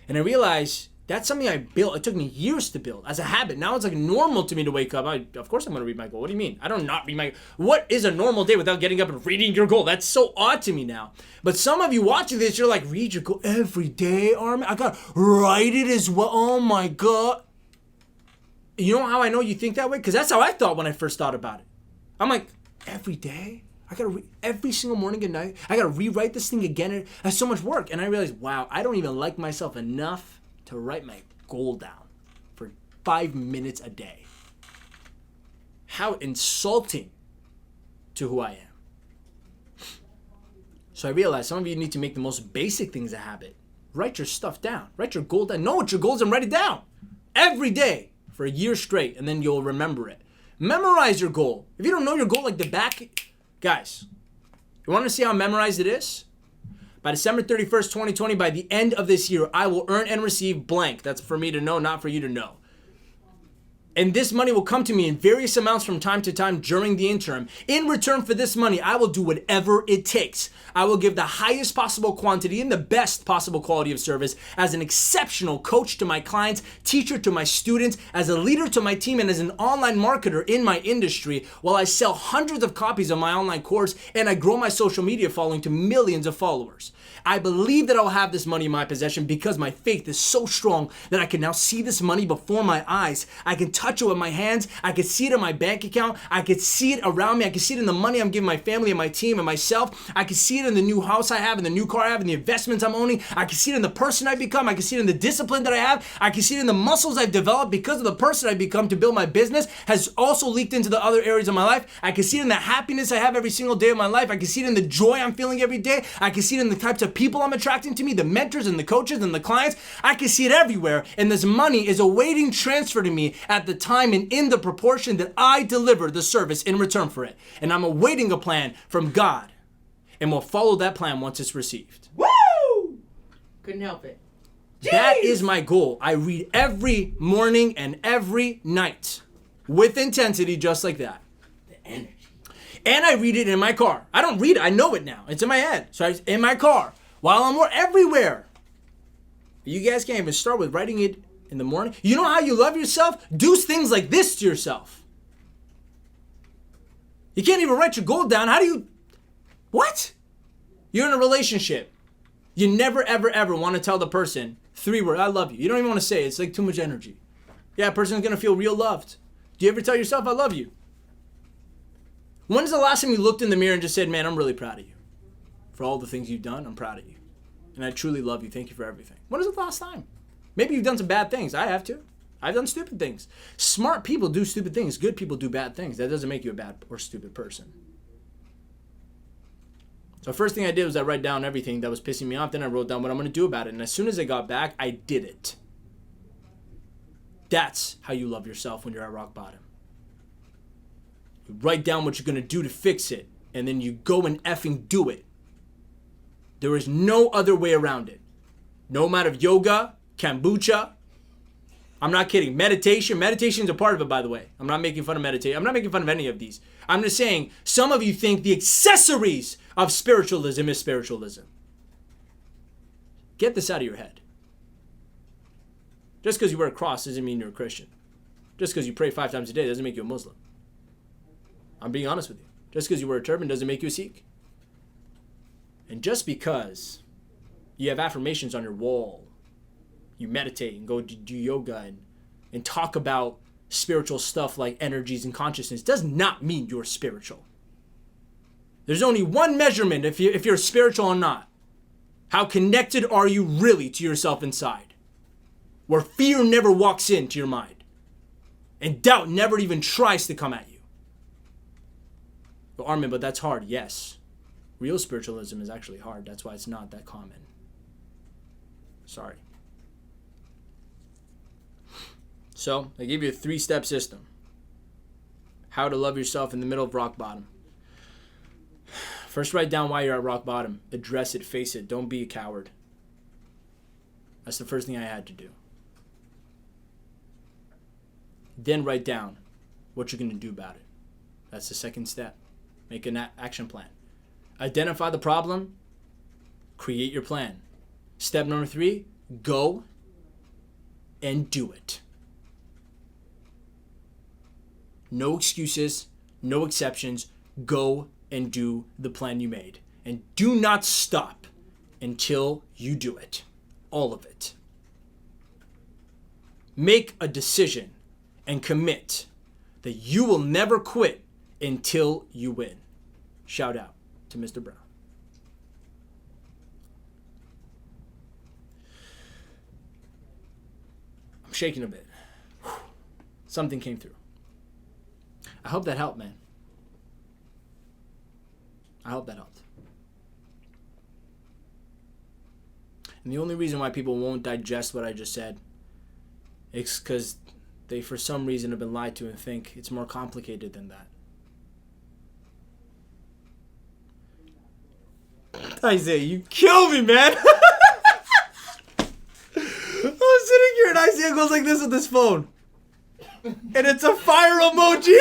And I realized that's something I built. It took me years to build as a habit. Now it's like normal to me to wake up. Of course I'm going to read my goal. What do you mean? I don't not read my... What is a normal day without getting up and reading your goal? That's so odd to me now. But some of you watching this, you're like, read your goal every day, Armin? I got to write it as well. Oh my God. You know how I know you think that way? Because that's how I thought when I first thought about it. I'm like, every day? I got to every single morning and night. I got to rewrite this thing again. That's so much work. And I realized, wow, I don't even like myself enough to write my goal down for 5 minutes a day. How insulting to who I am. So I realized some of you need to make the most basic things a habit. Write your stuff down. Write your goal down. Know what your goals and write it down every day for a year straight, and then you'll remember it. Memorize your goal. If you don't know your goal like the back, guys, you want to see how memorized it is? By December 31st, 2020, by the end of this year, I will earn and receive blank. That's for me to know, not for you to know. And this money will come to me in various amounts from time to time during the interim. In return for this money, I will do whatever it takes. I will give the highest possible quantity and the best possible quality of service as an exceptional coach to my clients, teacher to my students, as a leader to my team, and as an online marketer in my industry, while I sell hundreds of copies of my online course and I grow my social media following to millions of followers. I believe that I'll have this money in my possession because my faith is so strong that I can now see this money before my eyes. I can touch it with my hands. I can see it in my bank account. I can see it around me. I can see it in the money I'm giving my family and my team and myself. I can see it in the new house I have and the new car I have and the investments I'm owning. I can see it in the person I become. I can see it in the discipline that I have. I can see it in the muscles I've developed because of the person I become to build my business has also leaked into the other areas of my life. I can see it in the happiness I have every single day of my life. I can see it in the joy I'm feeling every day. I can see it in the types of people I'm attracting to me, the mentors and the coaches and the clients. I can see it everywhere, and this money is awaiting transfer to me at the time and in the proportion that I deliver the service in return for it. And I'm awaiting a plan from God, and will follow that plan once it's received. Woo! Couldn't help it. Jeez! That is my goal. I read every morning and every night with intensity, just like that. The energy. And I read it in my car. I don't read it. I know it now. It's in my head. So it's in my car. While I'm everywhere. You guys can't even start with writing it in the morning. You know how you love yourself? Do things like this to yourself. You can't even write your goal down. How do you... What? You're in a relationship. You never, ever, ever want to tell the person 3 words, I love you. You don't even want to say it. It's like too much energy. Yeah, a person's going to feel real loved. Do you ever tell yourself, I love you? When's the last time you looked in the mirror and just said, man, I'm really proud of you. For all the things you've done, I'm proud of you. And I truly love you. Thank you for everything. When was the last time? Maybe you've done some bad things. I have too. I've done stupid things. Smart people do stupid things. Good people do bad things. That doesn't make you a bad or stupid person. So first thing I did was I write down everything that was pissing me off. Then I wrote down what I'm going to do about it. And as soon as I got back, I did it. That's how you love yourself when you're at rock bottom. You write down what you're going to do to fix it. And then you go and effing do it. There is no other way around it. No amount of yoga, kombucha. I'm not kidding. Meditation. Meditation is a part of it, by the way. I'm not making fun of meditation. I'm not making fun of any of these. I'm just saying some of you think the accessories of spiritualism is spiritualism. Get this out of your head. Just because you wear a cross doesn't mean you're a Christian. Just because you pray 5 times a day doesn't make you a Muslim. I'm being honest with you. Just because you wear a turban doesn't make you a Sikh. And just because you have affirmations on your wall, you meditate and go do yoga and talk about spiritual stuff like energies and consciousness does not mean you're spiritual. There's only one measurement if you're spiritual or not. How connected are you really to yourself inside? Where fear never walks into your mind. And doubt never even tries to come at you. Well, Armin, but that's hard. Yes. Real spiritualism is actually hard. That's why it's not that common. Sorry. So, I gave you a 3-step system. How to love yourself in the middle of rock bottom. First, write down why you're at rock bottom. Address it, face it. Don't be a coward. That's the first thing I had to do. Then write down what you're going to do about it. That's the second step. Make an action plan. Identify the problem. Create your plan. Step number 3, go and do it. No excuses, no exceptions. Go and do the plan you made. And do not stop until you do it. All of it. Make a decision and commit that you will never quit until you win. Shout out to Mr. Brown. I'm shaking a bit. Something came through. I hope that helped, man. I hope that helped. And the only reason why people won't digest what I just said is because they, for some reason, have been lied to and think it's more complicated than that. Isaiah, you kill me, man. I'm sitting here and Isaiah goes like this with his phone. And it's a fire emoji.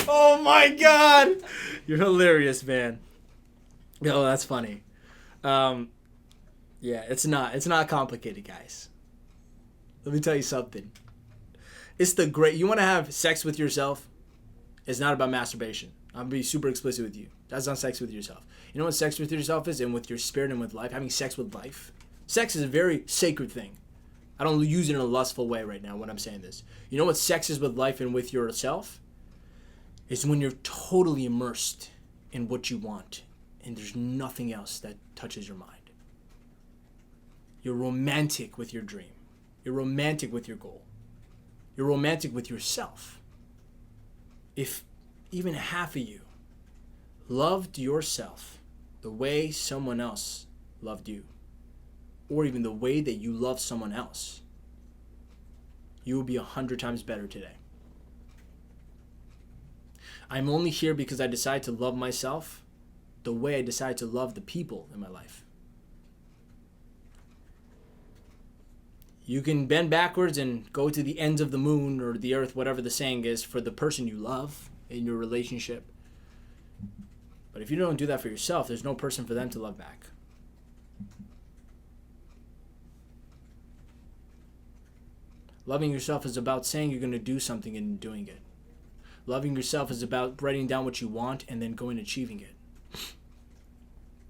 Oh my God. You're hilarious, man. Oh, that's funny. Yeah, it's not complicated, guys. Let me tell you something. You want to have sex with yourself? It's not about masturbation. I'm going to be super explicit with you. That's not sex with yourself. You know what sex with yourself is? And with your spirit and with life? Having sex with life. Sex is a very sacred thing. I don't use it in a lustful way right now when I'm saying this. You know what sex is with life and with yourself? It's when you're totally immersed in what you want and there's nothing else that touches your mind. You're romantic with your dream. You're romantic with your goal. You're romantic with yourself. If even half of you loved yourself the way someone else loved you, or even the way that you love someone else, you will be 100 times better today. I'm only here because I decided to love myself the way I decided to love the people in my life. You can bend backwards and go to the ends of the moon or the earth, whatever the saying is, for the person you love in your relationship. But if you don't do that for yourself, there's no person for them to love back. Loving yourself is about saying you're going to do something and doing it. Loving yourself is about writing down what you want and then going and achieving it.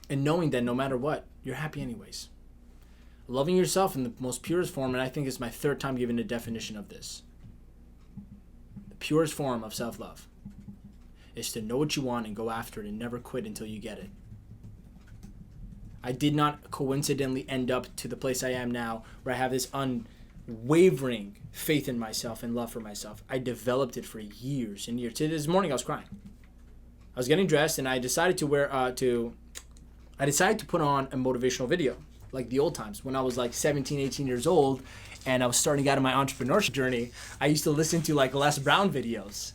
And knowing that no matter what, you're happy anyways. Loving yourself in the most purest form, and I think it's my third time giving a definition of this. The purest form of self-love is to know what you want and go after it and never quit until you get it. I did not coincidentally end up to the place I am now where I have this unwavering faith in myself and love for myself. I developed it for years and years. This morning I was crying. I was getting dressed and I decided to put on a motivational video like the old times when I was like 17, 18 years old and I was starting out in my entrepreneurship journey. I used to listen to like Les Brown videos.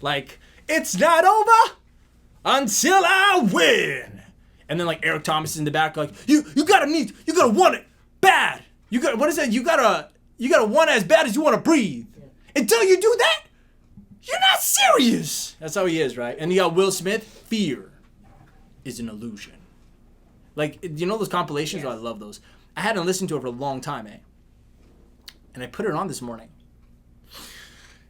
Like, it's not over until I win. And then like Eric Thomas is in the back like, you gotta want it bad. You gotta want it as bad as you want to breathe. Until you do that, you're not serious. That's how he is, right? And you got Will Smith, fear is an illusion. Like, you know those compilations? Yes. Oh, I love those. I hadn't listened to it for a long time, And I put it on this morning.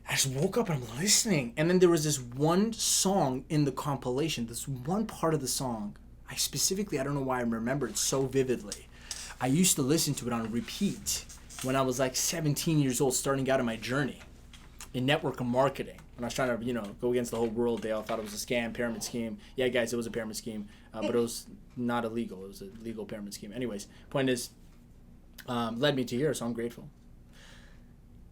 I just woke up and I'm listening. And then there was this one song in the compilation, this one part of the song. I don't know why I remember it so vividly. I used to listen to it on repeat when I was like 17 years old, starting out in my journey in network marketing. When I was trying to, go against the whole world, they all thought it was a scam, pyramid scheme. Yeah, guys, it was a pyramid scheme, but it was not illegal. It was a legal pyramid scheme. Anyways, point is, led me to here, so I'm grateful.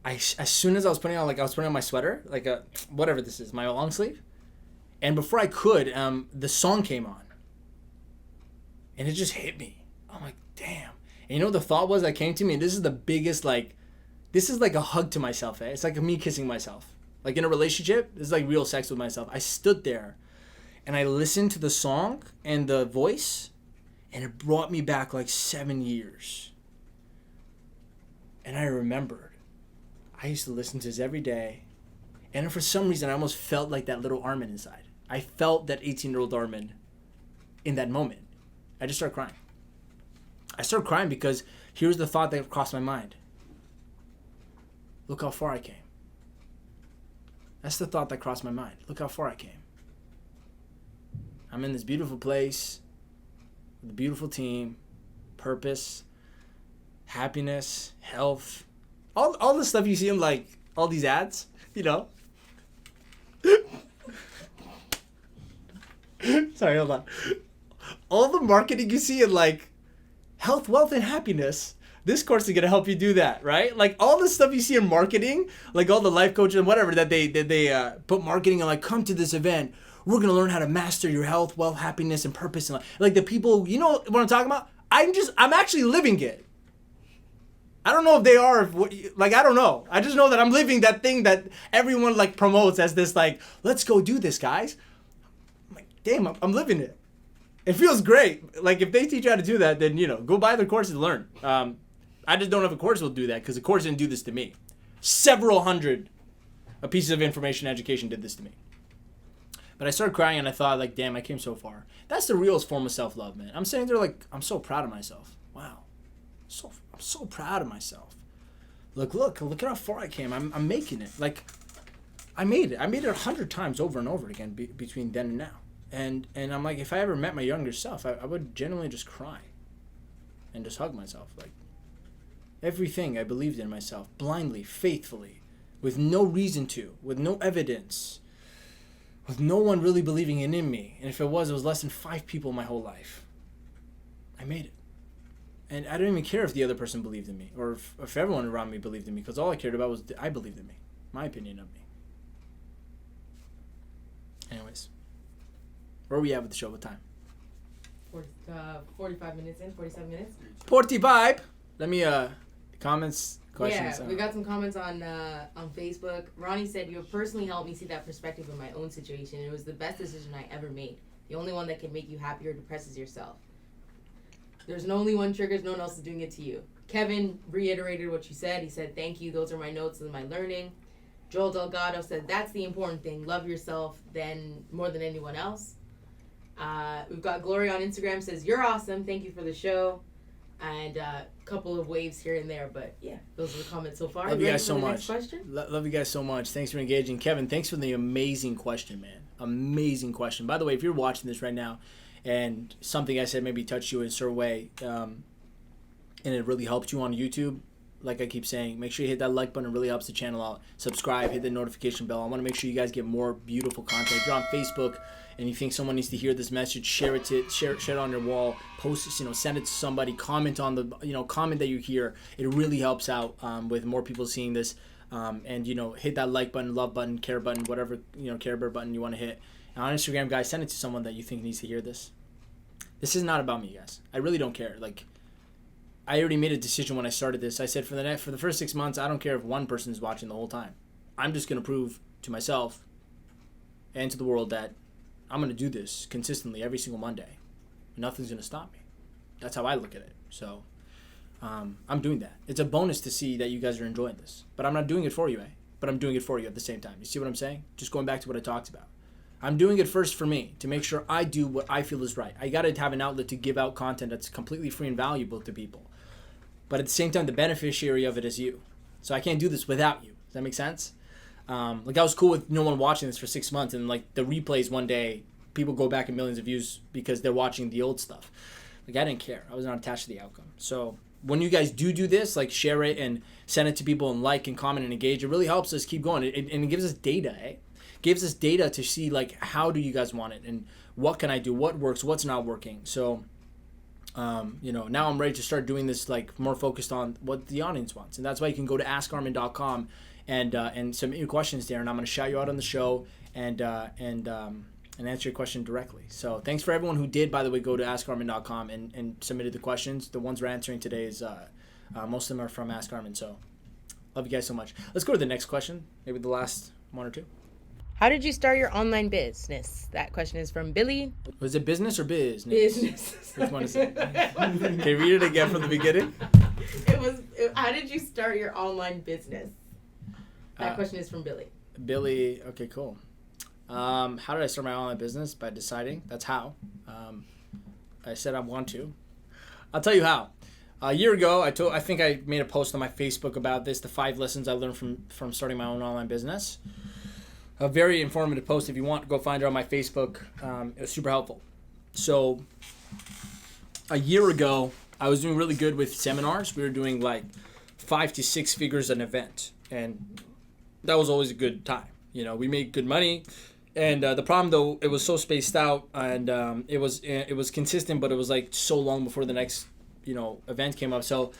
As soon as I was putting on my sweater, like whatever this is, my long sleeve, and before I could, the song came on, and it just hit me. I'm like, damn. And you know what the thought was that came to me? And this is the biggest, this is like a hug to myself, It's like me kissing myself. Like in a relationship, this is like real sex with myself. I stood there and I listened to the song and the voice and it brought me back like 7 years. And I remembered, I used to listen to this every day. And for some reason, I almost felt like that little Armin inside. I felt that 18-year-old Armin in that moment. I just started crying. I started crying because here's the thought that crossed my mind. Look how far I came. That's the thought that crossed my mind. Look how far I came. I'm in this beautiful place with a beautiful team, purpose, happiness, health, all the stuff you see in like all these ads, you know. Sorry, hold on. All the marketing you see in like health, wealth, and happiness. This course is gonna help you do that, right? Like all the stuff you see in marketing, like all the life coaches and whatever that they put marketing and like, come to this event. We're gonna learn how to master your health, wealth, happiness, and purpose. And like the people, you know what I'm talking about? I'm actually living it. I don't know if they are, like I don't know. I just know that I'm living that thing that everyone like promotes as this like, let's go do this, guys. I'm like, damn, I'm living it. It feels great. Like if they teach you how to do that, then you know, go buy their course and learn. I just don't have a course that will do that because the course didn't do this to me. Several hundred pieces of information education did this to me. But I started crying and I thought like, damn, I came so far. That's the realest form of self-love, man. I'm sitting there like, I'm so proud of myself. Wow. I'm so proud of myself. Look at how far I came. I'm making it. Like, I made it 100 times over and over again between then and now. And I'm like, if I ever met my younger self, I would genuinely just cry and just hug myself. Like, everything I believed in myself, blindly, faithfully, with no reason to, with no evidence, with no one really believing in me. And if it was less than 5 people my whole life. I made it. And I don't even care if the other person believed in me or if everyone around me believed in me, because all I cared about was I believed in me, my opinion of me. Anyways, where are we at with the show? What time? 45 minutes in, 47 minutes. 45. Let me, comments, questions. Yeah, we got some comments on Facebook. Ronnie said, you have personally helped me see that perspective in my own situation. It was the best decision I ever made. The only one that can make you happy or depressed is yourself. There's only one triggers, no one else is doing it to you. Kevin reiterated what you said. He said, thank you. Those are my notes and my learning. Joel Delgado said, that's the important thing. Love yourself more than anyone else. We've got Gloria on Instagram says, you're awesome. Thank you for the show. And a couple of waves here and there. But yeah, those are the comments so far. Love you guys so much. Love you guys so much. Thanks for engaging. Kevin, thanks for the amazing question, man. Amazing question. By the way, if you're watching this right now and something I said maybe touched you in a certain way and it really helped you on YouTube, like I keep saying, make sure you hit that like button. It really helps the channel out. Subscribe, hit the notification bell. I want to make sure you guys get more beautiful content. If you're on Facebook and you think someone needs to hear this message, share it on your wall, post it, send it to somebody, comment on the, comment that you hear. It really helps out with more people seeing this. And hit that like button, love button, care button, whatever, care bear button you want to hit. And on Instagram, guys, send it to someone that you think needs to hear this. This is not about me, guys. I really don't care. Like, I already made a decision when I started this. I said for the first 6 months, I don't care if one person is watching the whole time. I'm just going to prove to myself and to the world that I'm going to do this consistently every single Monday. Nothing's going to stop me. That's how I look at it. So I'm doing that. It's a bonus to see that you guys are enjoying this. But I'm not doing it for you, but I'm doing it for you at the same time. You see what I'm saying? Just going back to what I talked about. I'm doing it first for me to make sure I do what I feel is right. I got to have an outlet to give out content that's completely free and valuable to people. But at the same time, the beneficiary of it is you. So I can't do this without you. Does that make sense? Like I was cool with no one watching this for 6 months, and like the replays one day, people go back in millions of views because they're watching the old stuff. Like I didn't care. I was not attached to the outcome. So when you guys do this, like share it and send it to people and like and comment and engage, it really helps us keep going. And it gives us data, gives us data to see like how do you guys want it and what can I do, what works, what's not working. So now I'm ready to start doing this like more focused on what the audience wants, and that's why you can go to askarmin.com and submit your questions there, and I'm going to shout you out on the show and answer your question directly. So thanks for everyone who did, by the way, go to askarmin.com and submitted the questions. The ones we're answering today is most of them are from Ask Armin. So love you guys so much. Let's go to the next question, maybe the last one or two. How did you start your outline That question is from Billy. Was it business or business? Business. Which one is it? Can you read it again from the beginning? How did you start your online business? That question is from Billy. Billy, okay, cool. How did I start my online business? By deciding. That's how. I said I want to. I'll tell you how. A year ago, I think I made a post on my Facebook about this, the 5 lessons I learned from starting my own online business. A very informative post. If you want, go find it on my Facebook. It was super helpful. So a year ago, I was doing really good with seminars. We were doing like 5 to 6 figures an event. And that was always a good time. You know, we made good money. And the problem, though, it was so spaced out, and it was consistent, but it was like so long before the next, event came up. So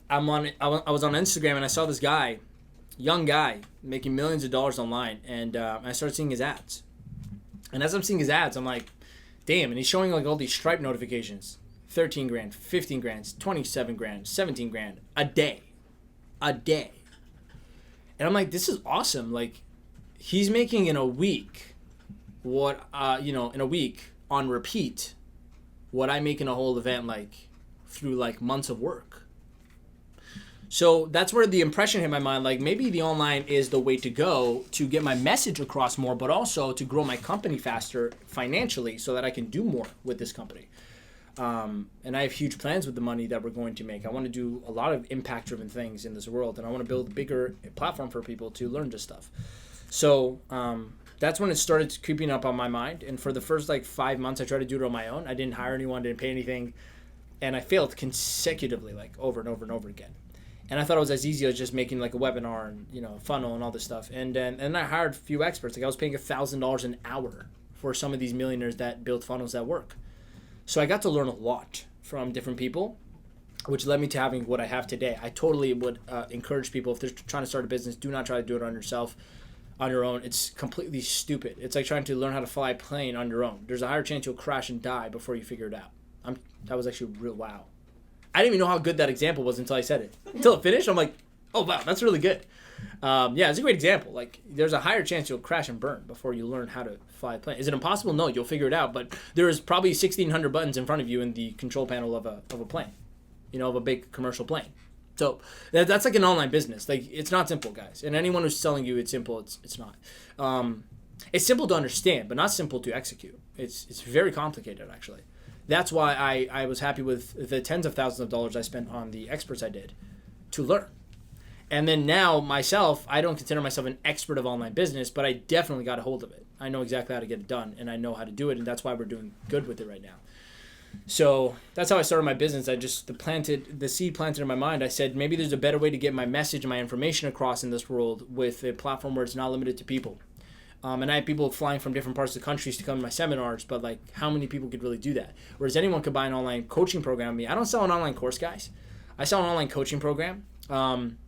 I was on Instagram, and I saw this guy, young guy, making millions of dollars online, and I started seeing his ads. And as I'm seeing his ads, I'm like, damn, and he's showing like all these Stripe notifications, 13 grand, 15 grand, 27 grand, 17 grand a day. And I'm like, this is awesome. Like, he's making in a week in a week on repeat what I make in a whole event, like through like months of work. So that's where the impression hit my mind, like maybe the online is the way to go to get my message across more, but also to grow my company faster financially so that I can do more with this company. And I have huge plans with the money that we're going to make. I want to do a lot of impact-driven things in this world, and I want to build a bigger platform for people to learn this stuff. So that's when it started creeping up on my mind. And for the first like 5 months, I tried to do it on my own. I didn't hire anyone, didn't pay anything. And I failed consecutively, like over and over and over again. And I thought it was as easy as just making like a webinar and, funnel and all this stuff. And I hired a few experts. Like I was paying $1,000 an hour for some of these millionaires that build funnels that work. So I got to learn a lot from different people, which led me to having what I have today. I totally would encourage people, if they're trying to start a business, do not try to do it on yourself. On your own. It's completely stupid. It's like trying to learn how to fly a plane on your own. There's a higher chance you'll crash and die before you figure it out. That was actually real wow. I didn't even know how good that example was until I said it. Until it finished, I'm like, oh wow, that's really good. It's a great example. Like there's a higher chance you'll crash and burn before you learn how to fly a plane. Is it impossible? No, you'll figure it out. But there is probably 1,600 buttons in front of you in the control panel of a plane, of a big commercial plane. So that's like an online business. Like it's not simple, guys. And anyone who's telling you it's simple, it's not. It's simple to understand, but not simple to execute. It's very complicated, actually. That's why I was happy with the tens of thousands of dollars I spent on the experts I did to learn. And then now myself, I don't consider myself an expert of online business, but I definitely got a hold of it. I know exactly how to get it done, and I know how to do it, and that's why we're doing good with it right now. So that's how I started my business. I just planted the seed in my mind. I said, maybe there's a better way to get my message and my information across in this world with a platform where it's not limited to people. And I have people flying from different parts of the countries to come to my seminars, but like how many people could really do that? Whereas anyone could buy an online coaching program with me. I don't sell an online course, guys. I sell an online coaching program.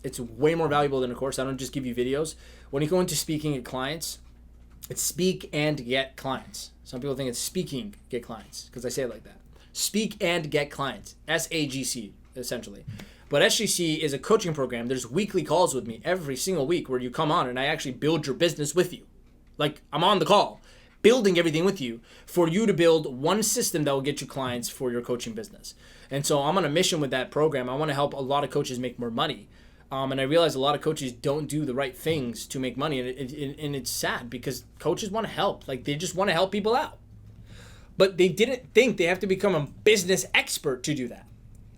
It's way more valuable than a course. I don't just give you videos. When you go into speaking at clients, it's speak and get clients. Some people think it's speaking, get clients, because I say it like that. Speak and get clients. SAGC, essentially. But SGC is a coaching program. There's weekly calls with me every single week where you come on and I actually build your business with you. Like, I'm on the call, building everything with you for you to build one system that will get you clients for your coaching business. And so I'm on a mission with that program. I want to help a lot of coaches make more money. And I realize a lot of coaches don't do the right things to make money. And it's sad because coaches want to help. Like, they just want to help people out. But they didn't think they have to become a business expert to do that.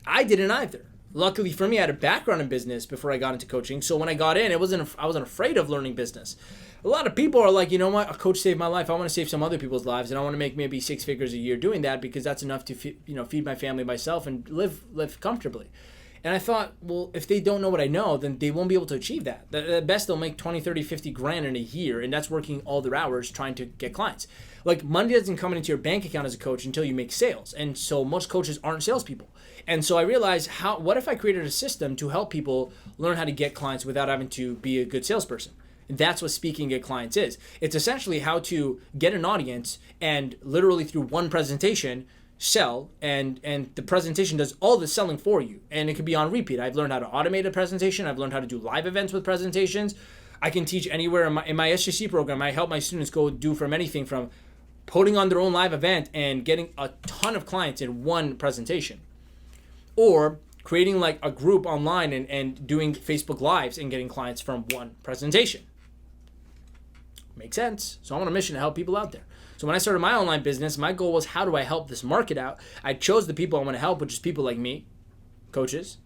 I didn't either. Luckily for me, I had a background in business before I got into coaching. So when I got in, I wasn't afraid of learning business. A lot of people are like, you know what? A coach saved my life. I want to save some other people's lives, and I want to make maybe 6 figures a year doing that because that's enough to feed my family, myself, and live comfortably. And I thought, well, if they don't know what I know, then they won't be able to achieve that. At best, they'll make 20, 30, 50 grand in a year, and that's working all their hours trying to get clients. Like, money doesn't come into your bank account as a coach until you make sales. And so most coaches aren't salespeople. And so I realized, what if I created a system to help people learn how to get clients without having to be a good salesperson? And that's what speaking at clients is. It's essentially how to get an audience and literally through one presentation sell, and the presentation does all the selling for you, and it could be on repeat. I've learned how to automate a presentation. I've learned how to do live events with presentations. I can teach anywhere in my SGC program. I help my students go do from anything from putting on their own live event and getting a ton of clients in one presentation, or creating like a group online and doing Facebook Lives and getting clients from one presentation. Makes sense. So I'm on a mission to help people out there. So when I started my online business, my goal was, how do I help this market out? I chose the people I want to help, which is people like me, coaches.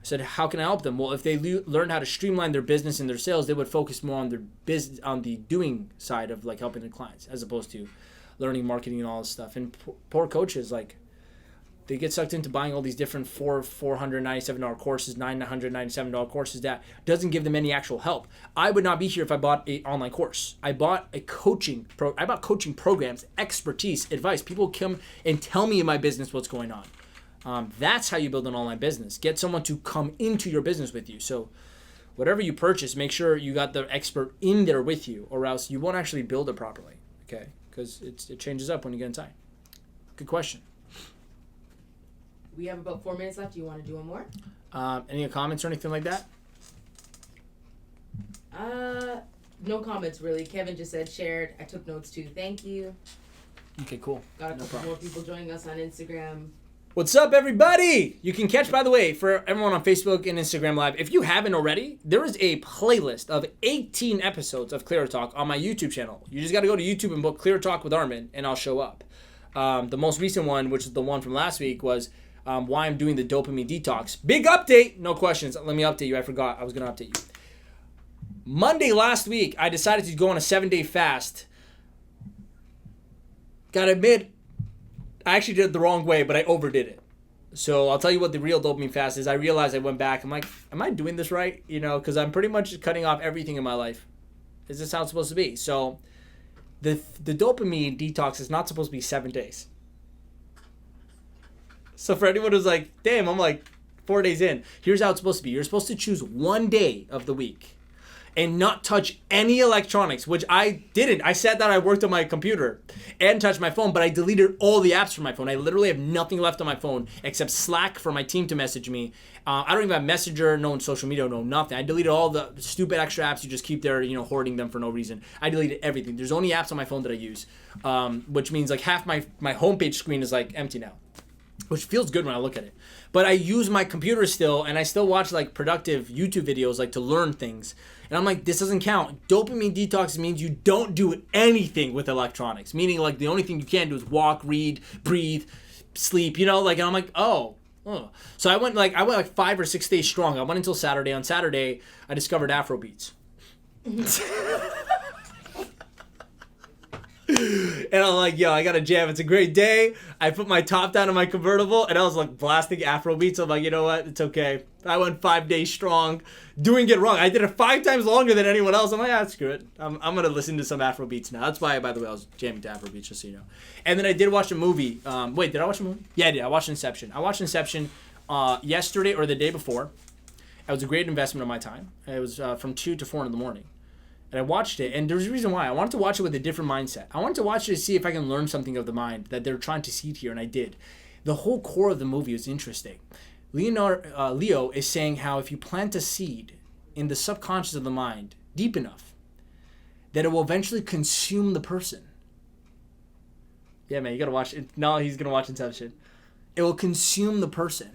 I said, how can I help them? Well, if they learn how to streamline their business and their sales, they would focus more on their business, on the doing side of like helping their clients, as opposed to learning marketing and all this stuff. And poor coaches, like, they get sucked into buying all these different $497 courses, $997 courses that doesn't give them any actual help. I would not be here if I bought an online course. I bought coaching programs, expertise, advice. People come and tell me in my business what's going on. That's how you build an online business. Get someone to come into your business with you. So whatever you purchase, make sure you got the expert in there with you, or else you won't actually build it properly. Okay? Because it changes up when you get inside. Good question. We have about 4 minutes left. Do you want to do one more? Any comments or anything like that? No comments, really. Kevin just said shared. I took notes, too. Thank you. Okay, cool. Got a couple more people joining us on Instagram. What's up, everybody? You can catch, by the way, for everyone on Facebook and Instagram Live, if you haven't already, there is a playlist of 18 episodes of Clear Talk on my YouTube channel. You just got to go to YouTube and book Clear Talk with Armin, and I'll show up. The most recent one, which is the one from last week, was why I'm doing the dopamine detox. Big update. No questions. Let me update you. I forgot. I was going to update you. Monday last week, I decided to go on a 7-day fast. Gotta admit, I actually did it the wrong way, but I overdid it. So I'll tell you what the real dopamine fast is. I realized I went back. I'm like, am I doing this right? You know, because I'm pretty much cutting off everything in my life. Is this how it's supposed to be? So the dopamine detox is not supposed to be 7 days. So for anyone who's like, damn, I'm like 4 days in. Here's how it's supposed to be. You're supposed to choose one day of the week and not touch any electronics, which I didn't. I said that I worked on my computer and touched my phone, but I deleted all the apps from my phone. I literally have nothing left on my phone except Slack for my team to message me. I don't even have Messenger, no social media, no nothing. I deleted all the stupid extra apps you just keep there, you know, hoarding them for no reason. I deleted everything. There's only apps on my phone that I use, which means like half my homepage screen is like empty now, which feels good when I look at it. But I use my computer still, and I still watch like productive YouTube videos like to learn things. And I'm like, this doesn't count. Dopamine detox means you don't do anything with electronics. Meaning like the only thing you can do is walk, read, breathe, sleep, you know, like, and I'm like, oh. So I went like 5 or 6 days strong. I went until Saturday. On Saturday, I discovered Afro beats. And I'm like, yo, I got to jam. It's a great day. I put my top down in my convertible, and I was like blasting Afro beats. I'm like, you know what? It's okay. I went 5 days strong, doing it wrong. I did it 5 times longer than anyone else. I'm like, screw it. I'm going to listen to some Afro beats now. That's why, by the way, I was jamming to Afro beats, just so you know. And then I did watch a movie. Wait, did I watch a movie? Yeah, I did. I watched Inception. I watched Inception yesterday or the day before. It was a great investment of my time. It was from 2 to 4 in the morning. And I watched it, and there's a reason why. I wanted to watch it with a different mindset. I wanted to watch it to see if I can learn something of the mind that they're trying to seed here, and I did. The whole core of the movie is interesting. Leo is saying how if you plant a seed in the subconscious of the mind deep enough, that it will eventually consume the person. Yeah, man, you gotta watch it. No, he's gonna watch Inception. It will consume the person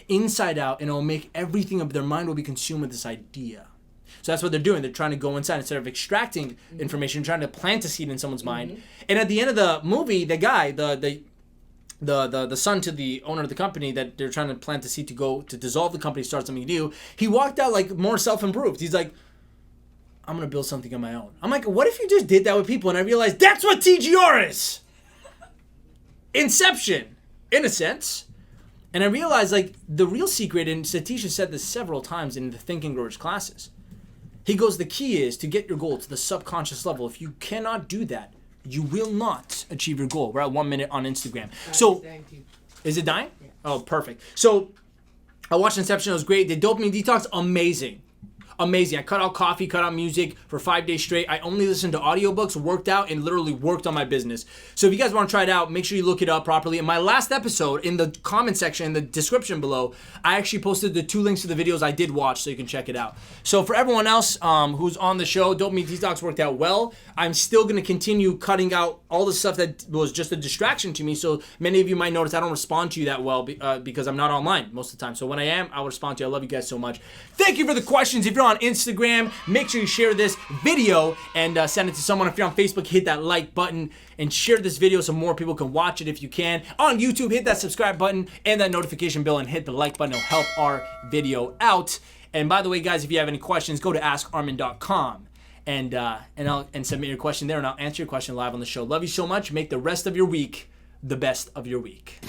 inside out, and it will make everything of their mind will be consumed with this idea. So that's what they're doing. They're trying to go inside instead of extracting information, trying to plant a seed in someone's mind. And at the end of the movie, the guy, the son to the owner of the company that they're trying to plant the seed to go to dissolve the company, start something new, he walked out like more self-improved. He's like, I'm going to build something on my own. I'm like, what if you just did that with people? And I realized that's what TGR is. Inception, in a sense. And I realized like the real secret, and Satish has said this several times in the Think and Grow Rich classes, he goes, the key is to get your goal to the subconscious level. If you cannot do that, you will not achieve your goal. We're at 1 minute on Instagram. So, is it dying? Yeah. Oh, perfect. So, I watched Inception. It was great. The dopamine detox, amazing. amazing. I cut out coffee, cut out music for 5 days straight. I only listened to audiobooks, worked out, and literally worked on my business. So if you guys want to try it out, make sure you look it up properly. In my last episode, in the comment section, in the description below, I actually posted the 2 links to the videos I did watch, so you can check it out. So for everyone else who's on the show, Dopamine Detox worked out well. I'm still going to continue cutting out all the stuff that was just a distraction to me. So many of you might notice I don't respond to you that well because I'm not online most of the time. So when I am, I'll respond to you. I love you guys so much. Thank you for the questions. If you're on Instagram, make sure you share this video and send it to someone. If you're on Facebook, hit that like button and share this video so more people can watch it if you can. On YouTube, hit that subscribe button and that notification bell and hit the like button. It'll help our video out. And by the way, guys, if you have any questions, go to askarmin.com and submit your question there, and I'll answer your question live on the show. Love you so much. Make the rest of your week the best of your week.